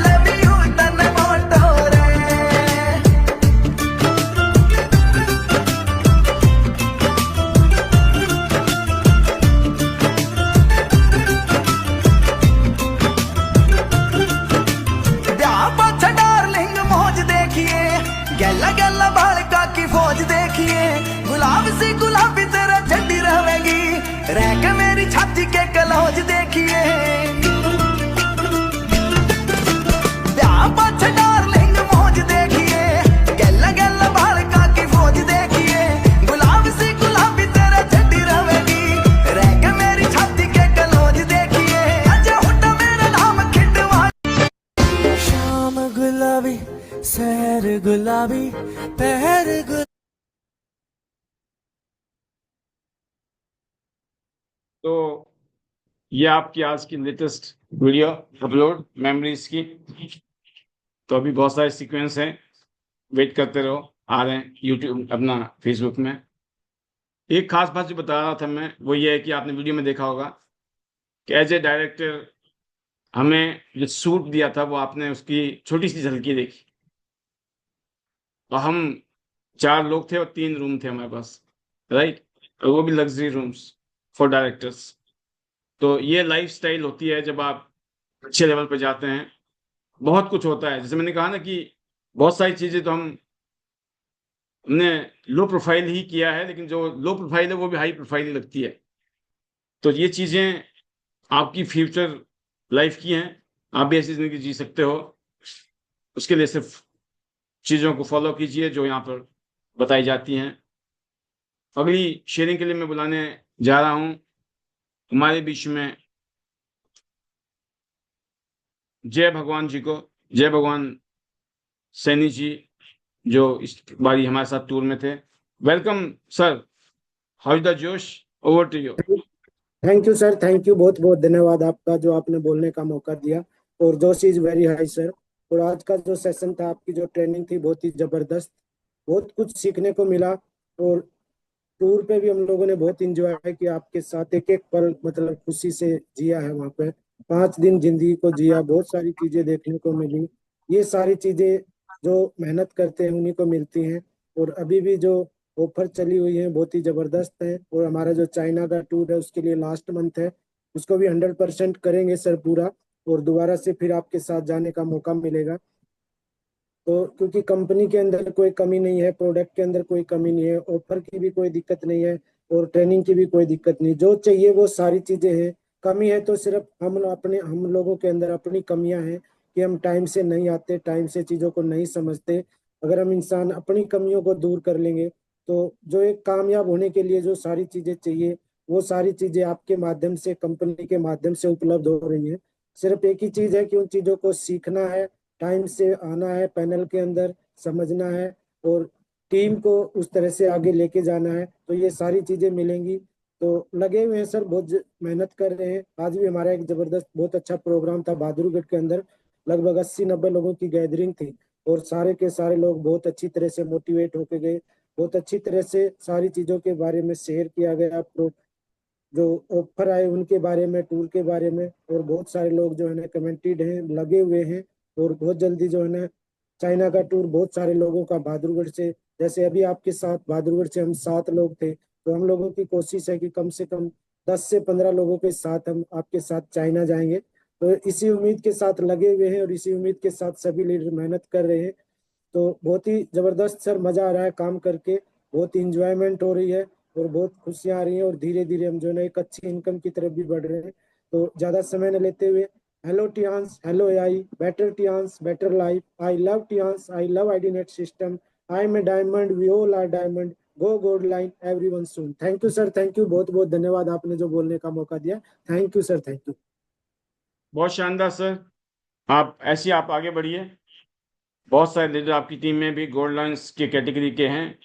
लव यू तन्ने मोटो रे। ब्याह पाछा डार्लिंग मौज देखिए, गैला गैला बालका की फौज देखिए, गुलाब सी गुलाबी तेरा झंडी रहेगी, रह के मेरी छाती के कलौज देखिए, ब्याह पाछा डार्लिंग मौज देखिए, गैला गैला बालका की फौज देखिए, गुलाब सी गुलाबी तेरा झंडी गुलाबी पहर तो ये आपकी आज की लेटेस्ट वीडियो अपलोड मेमोरीज की। तो अभी बहुत सारे सीक्वेंस हैं, वेट करते रहो, आ रहे हैं यूट्यूब अपना फेसबुक में। एक खास बात जो बता रहा था मैं, वो ये है कि आपने वीडियो में देखा होगा कि एज ए डायरेक्टर हमें जो सूट दिया था वो आपने उसकी छोटी सी झलकी देखी। और हम 4 लोग थे और 3 रूम थे हमारे पास, राइट, और वो भी लग्जरी रूम्स फॉर डायरेक्टर्स। तो ये लाइफ स्टाइल होती है जब आप अच्छे लेवल पे जाते हैं। बहुत कुछ होता है, जैसे मैंने कहा ना कि बहुत सारी चीजें तो हमने लो प्रोफाइल ही किया है, लेकिन जो लो प्रोफाइल है वो भी हाई प्रोफाइल ही लगती है। तो ये चीजें आपकी फ्यूचर लाइफ की हैं, आप भी ऐसी जिंदगी जी सकते हो। उसके लिए सिर्फ चीजों को फॉलो कीजिए जो यहाँ पर बताई जाती हैं। अगली शेयरिंग के लिए मैं बुलाने जा रहा हूँ हमारे बीच में जय भगवान जी को। जय भगवान सैनी जी, जो इस बारी हमारे साथ टूर में थे। Welcome sir, how is the जोश, over to you. Thank you sir, thank you, बहुत बहुत धन्यवाद आपका जो आपने बोलने का मौका दिया। और जोश इज वेरी हाई सर। और आज का जो सेशन था, आपकी जो ट्रेनिंग थी, बहुत ही जबरदस्त, बहुत कुछ सीखने को मिला। और टूर पे भी हम लोगों ने बहुत इंजॉय किया आपके साथ, एक एक पल मतलब खुशी से जिया है वहाँ पे। 5 दिन जिंदगी को जिया, बहुत सारी चीजें देखने को मिली। ये सारी चीजें जो मेहनत करते हैं उन्हीं को मिलती हैं। और अभी भी जो ऑफर चली हुई है बहुत ही जबरदस्त है। और हमारा जो चाइना का टूर है उसके लिए लास्ट मंथ है, उसको भी 100% करेंगे सर पूरा। और दोबारा से फिर आपके साथ जाने का मौका मिलेगा। तो क्योंकि कंपनी के अंदर कोई कमी नहीं है, प्रोडक्ट के अंदर कोई कमी नहीं है, ऑफर की भी कोई दिक्कत नहीं है, और ट्रेनिंग की भी कोई दिक्कत नहीं, जो चाहिए वो सारी चीजें हैं। कमी है तो सिर्फ हम लोगों के अंदर अपनी कमियां हैं कि हम टाइम से नहीं आते, टाइम से चीजों को नहीं समझते। अगर हम इंसान अपनी कमियों को दूर कर लेंगे तो जो एक कामयाब होने के लिए जो सारी चीजें चाहिए वो सारी चीजें आपके माध्यम से, कंपनी के माध्यम से उपलब्ध हो रही हैं। सिर्फ एक ही चीज है कि उन चीजों को सीखना है, टाइम से आना है, पैनल के अंदर समझना है, और टीम को उस तरह से आगे लेके जाना है, तो ये सारी चीजें मिलेंगी। तो लगे हुए हैं सर, बहुत मेहनत कर रहे हैं। आज भी हमारा एक जबरदस्त बहुत अच्छा प्रोग्राम था बहादुरगढ़ के अंदर, लगभग 80-90 लोगों की गैदरिंग थी। और सारे के सारे लोग बहुत अच्छी तरह से मोटिवेट होके गए, बहुत अच्छी तरह से सारी चीजों के बारे में शेयर किया गया, जो ऑफर आए उनके बारे में, टूर के बारे में। और बहुत सारे लोग जो है ना कमेंटेड हैं, लगे हुए हैं। और बहुत जल्दी जो है ना चाइना का टूर बहुत सारे लोगों का बहादुरगढ़ से, जैसे अभी आपके साथ बहादुरगढ़ से हम 7 लोग थे, तो हम लोगों की कोशिश है कि कम से कम 10 से 15 लोगों के साथ हम आपके साथ चाइना जाएंगे। तो इसी उम्मीद के साथ लगे हुए हैं और इसी उम्मीद के साथ सभी लीडर मेहनत कर रहे हैं। तो बहुत ही जबरदस्त सर, मजा आ रहा है काम करके, बहुत इंजॉयमेंट हो रही है और बहुत खुशियां आ रही हैं। और धीरे धीरे हम जो है ना एक अच्छी इनकम की तरफ भी बढ़ रहे हैं। तो ज्यादा समय न लेते हुए, hello Tiens, hello AI, better Tiens, better life, I love Tiens, I love IDNet system, I am a diamond, we all are diamond, go gold line, everyone soon. Thank you sir, thank you, बहुत बहुत धन्यवाद आपने जो बोलने का मौका दिया। Thank you sir, thank you. बहुत शानदार सर, आप ऐसे आप आगे बढ़िए। बहुत सारे लीडर आपकी टीम में भी गोल्ड लाइन्स के कैटेगरी के हैं,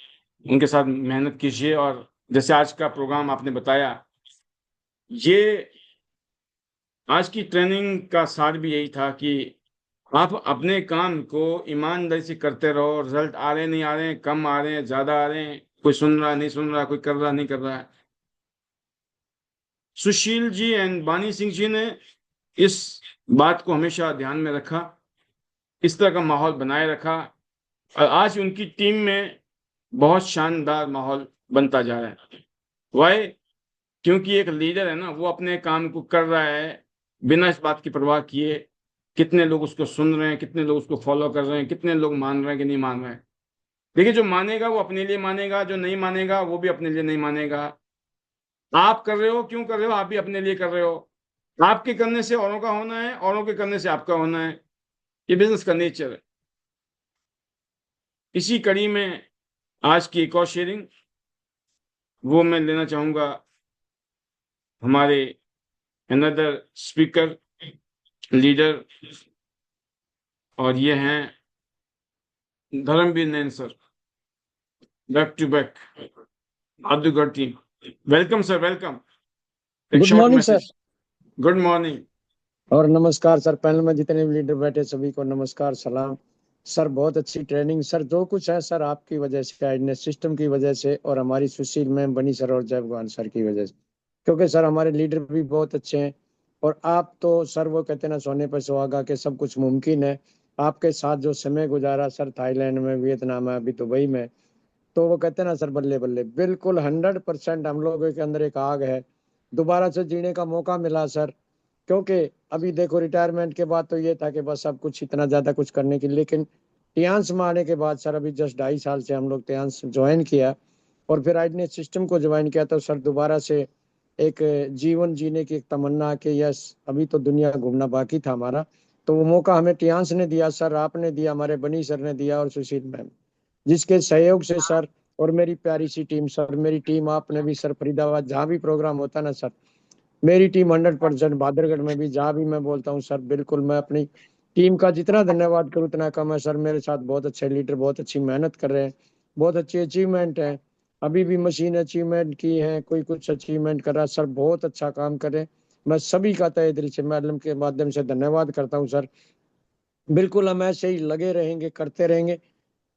उनके साथ मेहनत कीजिए। और जैसे आज का प्रोग्राम आपने बताया, ये आज की ट्रेनिंग का सार भी यही था कि आप अपने काम को ईमानदारी से करते रहो। रिजल्ट आ रहे नहीं आ रहे हैं, कम आ रहे हैं, ज्यादा आ रहे हैं, कोई सुन रहा नहीं सुन रहा, कोई कर रहा नहीं कर रहा है। सुशील जी एंड बानी सिंह जी ने इस बात को हमेशा ध्यान में रखा, इस तरह का माहौल बनाए रखा, और आज उनकी टीम में बहुत शानदार माहौल बनता जा रहा है। वाई? क्योंकि एक लीडर है ना, वो अपने काम को कर रहा है बिना इस बात की परवाह किए कितने लोग उसको सुन रहे हैं, कितने लोग उसको फॉलो कर रहे हैं, कितने लोग मान रहे हैं कि नहीं मान रहे हैं। देखिए, जो मानेगा वो अपने लिए मानेगा, जो नहीं मानेगा वो भी अपने लिए नहीं मानेगा। आप कर रहे हो, क्यों कर रहे हो? आप भी अपने लिए कर रहे हो। आपके करने से औरों का होना है, औरों के करने से आपका होना है। ये बिजनेस का नेचर है। इसी कड़ी में आज की एक और शेयरिंग वो मैं लेना चाहूंगा हमारे अनदर स्पीकर, लीडर, और ये हैं Dharmveer Nain sir, back to back, Adugarh team. Welcome sir, welcome. एक good short morning sir. Message. Good morning. और नमस्कार सर, पैनल में जितने भी लीडर बैठे सभी को नमस्कार, सलाम सर। बहुत अच्छी ट्रेनिंग सर, जो कुछ है सर आपकी वजह से, गाइडेंस सिस्टम की वजह से, और हमारी सुशील मैम बनी सर और जय भगवान सर की वजह से, क्योंकि सर हमारे लीडर भी बहुत अच्छे हैं। और आप तो सर वो कहते हैं ना, सोने पर सुहागा के सब कुछ मुमकिन है। आपके साथ जो समय गुजारा सर, थाईलैंड में, वियतनाम में, अभी दुबई में, तो वो कहते हैं ना सर, बल्ले बल्ले, बिल्कुल 100% हम लोगों के अंदर एक आग है। दोबारा से जीने का मौका मिला सर, क्योंकि अभी देखो रिटायरमेंट के बाद तो ये था कि बस अब कुछ इतना ज्यादा कुछ करने की, लेकिन टियांस में आने के बाद सर, अभी जस्ट 2.5 साल से हम लोग टियांस ज्वाइन किया और फिर आइडनेस सिस्टम को ज्वाइन किया, तो सर दोबारा से एक जीवन जीने की एक तमन्ना के, यस अभी तो दुनिया घूमना बाकी था हमारा, तो वो मौका हमें टियांस ने दिया सर, आपने दिया, हमारे बनी सर ने दिया, और सुशील मैम, जिसके सहयोग से सर, और मेरी प्यारी सी टीम सर, मेरी टीम आपने भी सर, फरीदाबाद जहाँ भी प्रोग्राम होता ना सर, मेरी टीम 100%, बहादुरगढ़ में भी जहाँ भी मैं बोलता हूँ सर, बिल्कुल मैं अपनी टीम का जितना धन्यवाद करूँ उतना कम है सर। मेरे साथ बहुत अच्छे लीडर, बहुत अच्छी मेहनत कर रहे हैं, बहुत अच्छी अचीवमेंट है, अभी भी मशीन अचीवमेंट की है, कोई कुछ अचीवमेंट कर रहा है सर, बहुत अच्छा काम कर रहे हैं। मैं सभी का तहे दिल से मैडम के माध्यम से धन्यवाद करता हूँ सर। बिल्कुल हम ऐसे ही लगे रहेंगे, करते रहेंगे।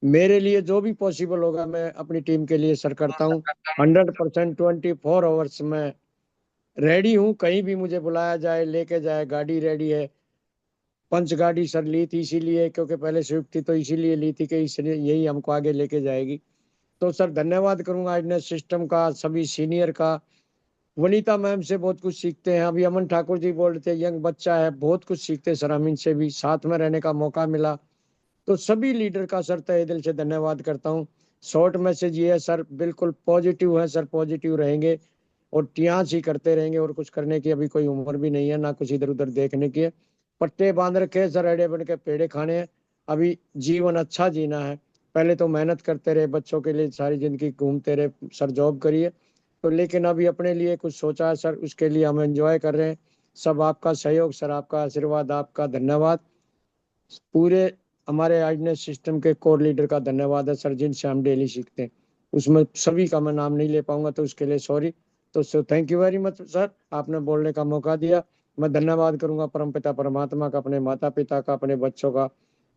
मेरे लिए जो भी पॉसिबल होगा मैं अपनी टीम के लिए सर करता हूँ। 100% 24 आवर्स में रेडी हूँ, कहीं भी मुझे बुलाया जाए, लेके जाए, गाड़ी रेडी है। पंच गाड़ी सर ली थी इसीलिए, क्योंकि पहले स्विफ्ट थी तो इसीलिए ली थी कि इसलिए यही हमको आगे लेके जाएगी। तो सर धन्यवाद करूंगा आइडनेस सिस्टम का, सभी सीनियर का। वनीता मैम से बहुत कुछ सीखते हैं, अभी अमन ठाकुर जी बोल रहे थे, यंग बच्चा है, बहुत कुछ सीखते हैं सर, हम इनसे भी साथ में रहने का मौका मिला। तो सभी लीडर का सर तहे दिल से धन्यवाद करता हूँ। शॉर्ट मैसेज ये है सर, बिल्कुल पॉजिटिव है सर, पॉजिटिव रहेंगे और टियांस ही करते रहेंगे, और कुछ करने की अभी कोई उम्र भी नहीं है, ना कुछ इधर उधर देखने की है। पट्टे बांध रखे सर, अड़े बन के पेड़े खाने हैं। अभी जीवन अच्छा जीना है, पहले तो मेहनत करते रहे, बच्चों के लिए सारी जिंदगी घूमते रहे सर, जॉब करिए तो, लेकिन अभी अपने लिए कुछ सोचा है सर, उसके लिए हम एंजॉय कर रहे हैं। सब आपका सहयोग सर, आपका आशीर्वाद, आपका धन्यवाद। पूरे हमारे आइडनेस सिस्टम के कोर लीडर का धन्यवाद है सर, जिनसे हम डेली सीखते हैं, उसमें सभी का मैं नाम नहीं ले पाऊंगा तो उसके लिए सॉरी। तो सो thank you very much sir, आपने बोलने का मौका दिया। मैं धन्यवाद करूंगा परमपिता परमात्मा का, अपने माता पिता का, अपने बच्चों का,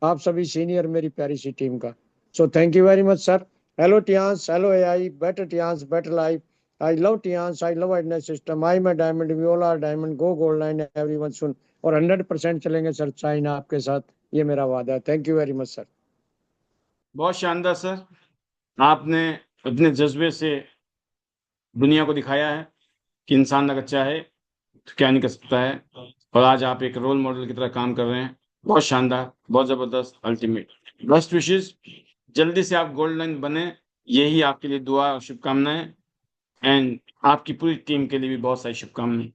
आप सभी सीनियर, मेरी प्यारी सी टीम का। So thank you very much sir. Hello Tiens, hello AI, better Tiens, better life. I love Tiens, I love IDNet system, I मैं diamond, we all are diamond, go gold line everyone soon. और 100% चलेंगे sir China आपके साथ, ये मेरा वादा है। Thank you very much sir. बहुत शानदार सर, आपने अपने जज्बे से दुनिया को दिखाया है कि इंसान अगर चाहे तो क्या नहीं कर सकता है, और आज आप एक रोल मॉडल की तरह काम कर रहे हैं। बहुत शानदार, बहुत जबरदस्त, अल्टीमेट। बेस्ट विशेष, जल्दी से आप गोल्ड लाइन बने, यही आपके लिए दुआ और शुभकामनाएं, एंड आपकी पूरी टीम के लिए भी बहुत सारी शुभकामनाएं।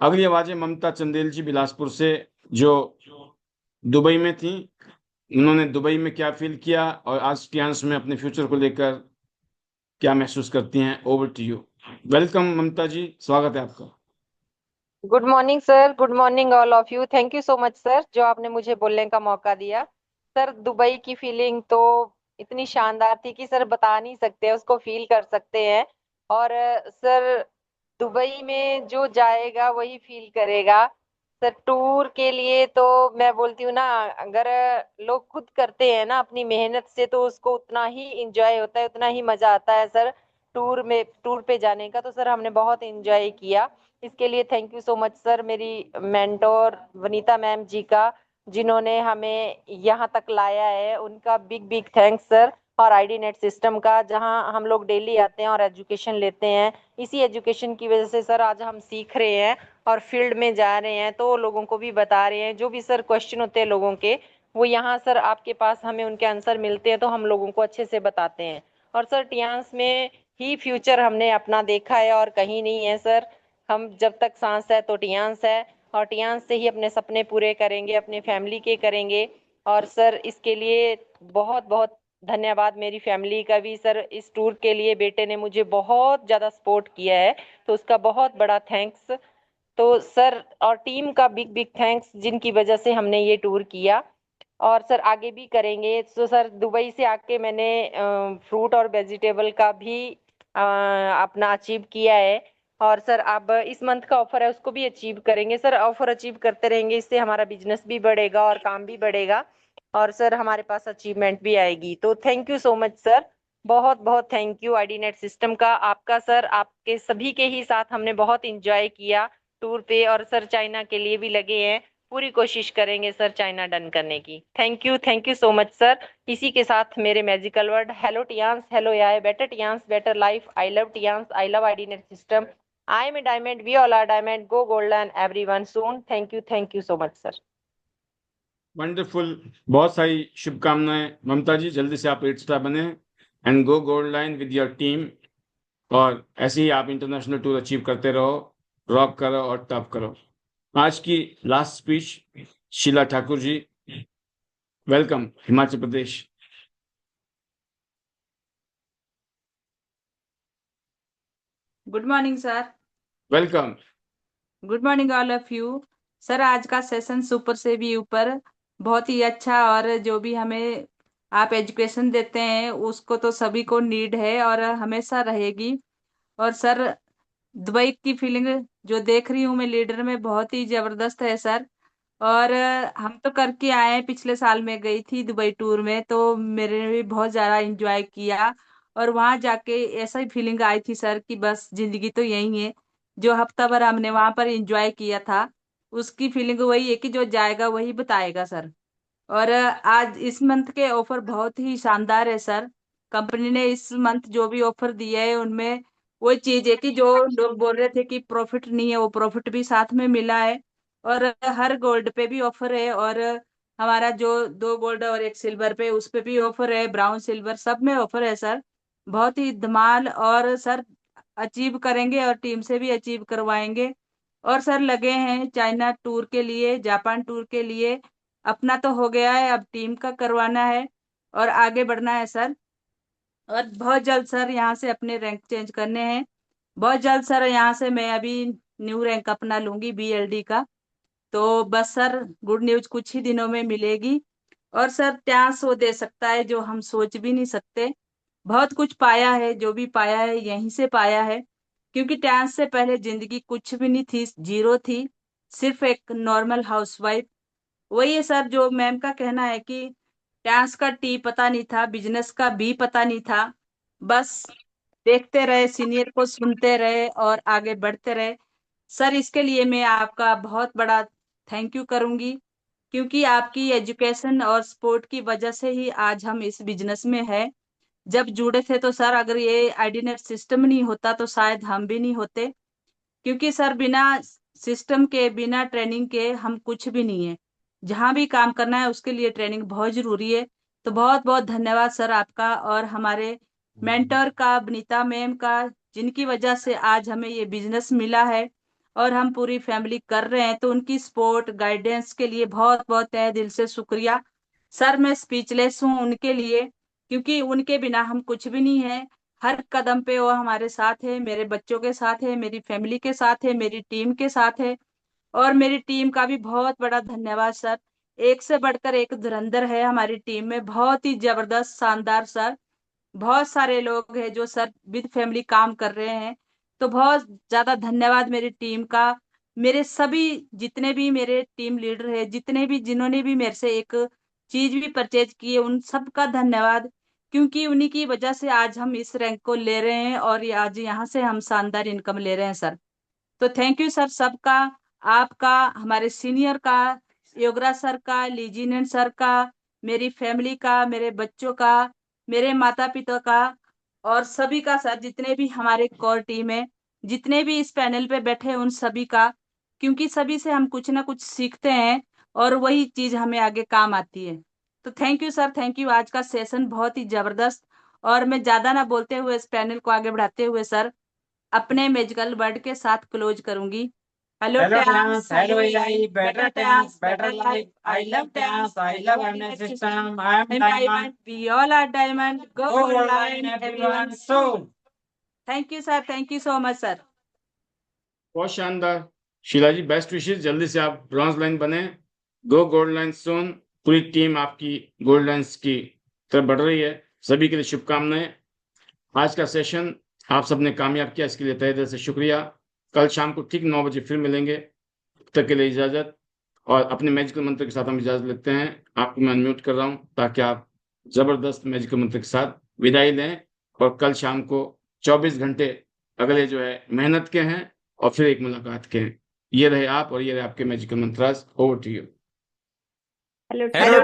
अगली आवाज है ममता चंदेल जी बिलासपुर से, जो दुबई में थी। उन्होंने दुबई में क्या फील किया और आज टियांस में अपने फ्यूचर को लेकर क्या महसूस करती हैं। Over to you. Welcome Mamta ji, स्वागत है आपका। Good morning sir, good morning all of you. Thank you so much sir, जो आपने मुझे बोलने का मौका दिया। सर दुबई की फीलिंग तो इतनी शानदार थी कि सर बता नहीं सकते, उसको फील कर सकते हैं। और सर दुबई में जो जाएगा वही फील करेगा। सर टूर के लिए तो मैं बोलती हूँ ना, अगर लोग खुद करते हैं ना अपनी मेहनत से, तो उसको उतना ही इंजॉय होता है, उतना ही मजा आता है सर टूर पे जाने का। तो सर हमने बहुत इंजॉय किया, इसके लिए thank you so much sir, मेरी मेंटोर वनीता मैम जी का, जिन्होंने हमें यहाँ तक लाया है, उनका बिग बिग थैंक्स सर। और आईडी नेट सिस्टम का, जहाँ हम लोग डेली आते हैं और एजुकेशन लेते हैं, इसी एजुकेशन की वजह से सर आज हम सीख रहे हैं और फील्ड में जा रहे हैं, तो लोगों को भी बता रहे हैं। जो भी सर क्वेश्चन होते हैं लोगों के, वो यहाँ सर आपके पास हमें उनके आंसर मिलते हैं, तो हम लोगों को अच्छे से बताते हैं। और सर टियांस में ही फ्यूचर हमने अपना देखा है और कहीं नहीं है सर। हम जब तक सांस है तो टियांस है, और टियांस से ही अपने सपने पूरे करेंगे, अपने फैमिली के करेंगे। और सर इसके लिए बहुत बहुत धन्यवाद मेरी फैमिली का भी सर। इस टूर के लिए बेटे ने मुझे बहुत ज़्यादा सपोर्ट किया है, तो उसका बहुत बड़ा थैंक्स। तो सर और टीम का बिग बिग थैंक्स, जिनकी वजह से हमने ये टूर किया। और सर आगे भी करेंगे। तो सर दुबई से आके मैंने फ्रूट और वेजिटेबल का भी अपना अचीव किया है। और सर अब इस मंथ का ऑफर है उसको भी अचीव करेंगे सर। ऑफर अचीव करते रहेंगे, इससे हमारा बिजनेस भी बढ़ेगा और काम भी बढ़ेगा और सर हमारे पास अचीवमेंट भी आएगी। तो thank you so much sir, बहुत बहुत थैंक यू आईडीनेट सिस्टम का, आपका सर, आपके सभी के ही साथ हमने बहुत इंजॉय किया टूर पे। और सर चाइना के लिए भी लगे हैं, पूरी कोशिश करेंगे सर चाइना डन करने की। Thank you so much sir. इसी के साथ मेरे magical word hello Tiens, hello AI, better Tiens, better life, I love Tiens, I love IDNet system, I am a diamond, we all are diamond, go golden everyone soon. Thank you so much sir. Wonderful, बहुत सारी शुभकामनाएं ममता जी, जल्दी से आप 8 star बने and go gold line with your team, और ऐसे ही आप इंटरनेशनल टूर अचीव करते रहो, रॉक करो और टॉप करो। आज की last speech Sheela Thakur ji, welcome Himachal Pradesh. Good morning sir. Welcome. Good morning all of you. Sir आज का सेशन सुपर से भी ऊपर, बहुत ही अच्छा। और जो भी हमें आप एजुकेशन देते हैं उसको तो सभी को नीड है और हमेशा रहेगी। और सर दुबई की फीलिंग जो देख रही हूँ मैं लीडर में बहुत ही जबरदस्त है सर। और हम तो करके आए हैं, पिछले साल में गई थी दुबई टूर में, तो मेरे भी बहुत ज्यादा एंजॉय किया। और वहां जाके ऐसा ही फीलिंग आई थी सर कि बस जिंदगी तो यही है। जो हफ्ता भर हमने वहां पर एंजॉय किया था उसकी फीलिंग वही है कि जो जाएगा वही बताएगा सर। और आज इस मंथ के ऑफर बहुत ही शानदार है सर। कंपनी ने इस मंथ जो भी ऑफर दिया है उनमें वही चीज है कि जो लोग बोल रहे थे कि प्रॉफिट नहीं है, वो प्रॉफिट भी साथ में मिला है। और हर गोल्ड पे भी ऑफर है। और हमारा जो 2 गोल्ड और 1 सिल्वर पे उस पे भी ऑफर है, ब्राउन सिल्वर सब में ऑफर है सर। बहुत ही धमाल। और सर अचीव करेंगे और टीम से भी अचीव करवाएंगे। और सर लगे हैं चाइना टूर के लिए, जापान टूर के लिए। अपना तो हो गया है, अब टीम का करवाना है और आगे बढ़ना है सर। और बहुत जल्द सर यहाँ से अपने रैंक चेंज करने हैं। बहुत जल्द सर यहाँ से मैं अभी न्यू रैंक अपना लूंगी बीएलडी का। तो बस सर गुड न्यूज कुछ ही दिनों में मिलेगी। और सर त्यास वो दे सकता है जो हम सोच भी नहीं सकते। बहुत कुछ पाया है, जो भी पाया है यहीं से पाया है। क्योंकि डांस से पहले जिंदगी कुछ भी नहीं थी, जीरो थी, सिर्फ एक नॉर्मल हाउसवाइफ। वही है सर जो मैम का कहना है कि डांस का टी पता नहीं था, बिजनेस का बी पता नहीं था। बस देखते रहे, सीनियर को सुनते रहे और आगे बढ़ते रहे। सर इसके लिए मैं आपका बहुत बड़ा थैंक यू करूंगी। क्योंकि आपकी एजुकेशन और सपोर्ट की वजह से ही आज हम इस बिजनेस में है। जब जुड़े थे तो सर अगर ये आईडीनेट सिस्टम नहीं होता तो शायद हम भी नहीं होते। क्योंकि सर बिना सिस्टम के, बिना ट्रेनिंग के हम कुछ भी नहीं है। जहां भी काम करना है उसके लिए ट्रेनिंग बहुत जरूरी है। तो बहुत बहुत धन्यवाद सर आपका और हमारे मेंटर का, बनीता मैम का, जिनकी वजह से आज हमें ये बिजनेस मिला है और हम पूरी फैमिली कर रहे हैं। तो उनकी सपोर्ट गाइडेंस के लिए बहुत बहुत तहे दिल से शुक्रिया। सर मैं स्पीचलेस हूँ उनके लिए, क्योंकि उनके बिना हम कुछ भी नहीं है। हर कदम पे वो हमारे साथ है, मेरे बच्चों के साथ है, मेरी फैमिली के साथ है, मेरी टीम के साथ है। और मेरी टीम का भी बहुत बड़ा धन्यवाद सर। एक से बढ़कर एक धुरंधर है हमारी टीम में, बहुत ही जबरदस्त शानदार सर। बहुत सारे लोग हैं जो सर विद फैमिली काम कर रहे हैं। तो बहुत ज्यादा धन्यवाद मेरी टीम का। मेरे सभी जितने भी मेरे टीम लीडर है, जितने भी जिन्होंने भी मेरे से एक चीज भी परचेज की है, उन सबका धन्यवाद। क्योंकि उन्हीं की वजह से आज हम इस रैंक को ले रहे हैं और ये आज यहाँ से हम शानदार इनकम ले रहे हैं सर। तो थैंक यू सर सबका, आपका, हमारे सीनियर का, योगराज सर का, लीजिनेंट सर का, मेरी फैमिली का, मेरे बच्चों का, मेरे माता पिता का और सभी का सर, जितने भी हमारे कोर टीम है, जितने भी इस पैनल पे बैठे हैं उन सभी का। क्योंकि सभी से हम कुछ ना कुछ सीखते हैं और वही चीज हमें आगे काम आती है। तो thank you sir, thank you. आज का सेशन बहुत ही जबरदस्त। और मैं ज्यादा ना बोलते हुए इस पैनल को आगे बढ़ाते हुए सर अपने मैजिकल वर्ड के साथ क्लोज करूंगी। Hello hello tense, dance, hello AI, better dance, better life, I love dance, I love MS system, I am diamond, we all are diamond, go go gold online everyone everyone. Son. Thank you sir, thank you so much sir. बहुत शानदार शीला जी, best विशेष, जल्दी से आप bronze line बने, गो gold line सून। पूरी team आपकी gold lines की तरफ बढ़ रही है। सभी के लिए शुभकामनाएं। आज का सेशन आप सबने कामयाब किया, इसके लिए तहे दिल से शुक्रिया। कल शाम को ठीक 9 बजे फिर मिलेंगे। तब तक के लिए इजाजत, और अपने मैजिकल मंत्र के साथ हम इजाजत लेते हैं। आपको मैं अनम्यूट कर रहा हूं ताकि आप जबरदस्त मैजिकल मंत्र के साथ विदाई लें, और कल शाम को 24 घंटे अगले जो है मेहनत के हैं और फिर एक मुलाकात के हैं। ये रहे आप और ये रहे आपके magical mantras. Over to you. Hello hello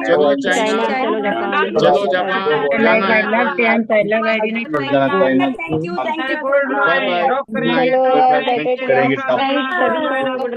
चलो चाइना, चलो जापान, जाना है। Thank you bye bye.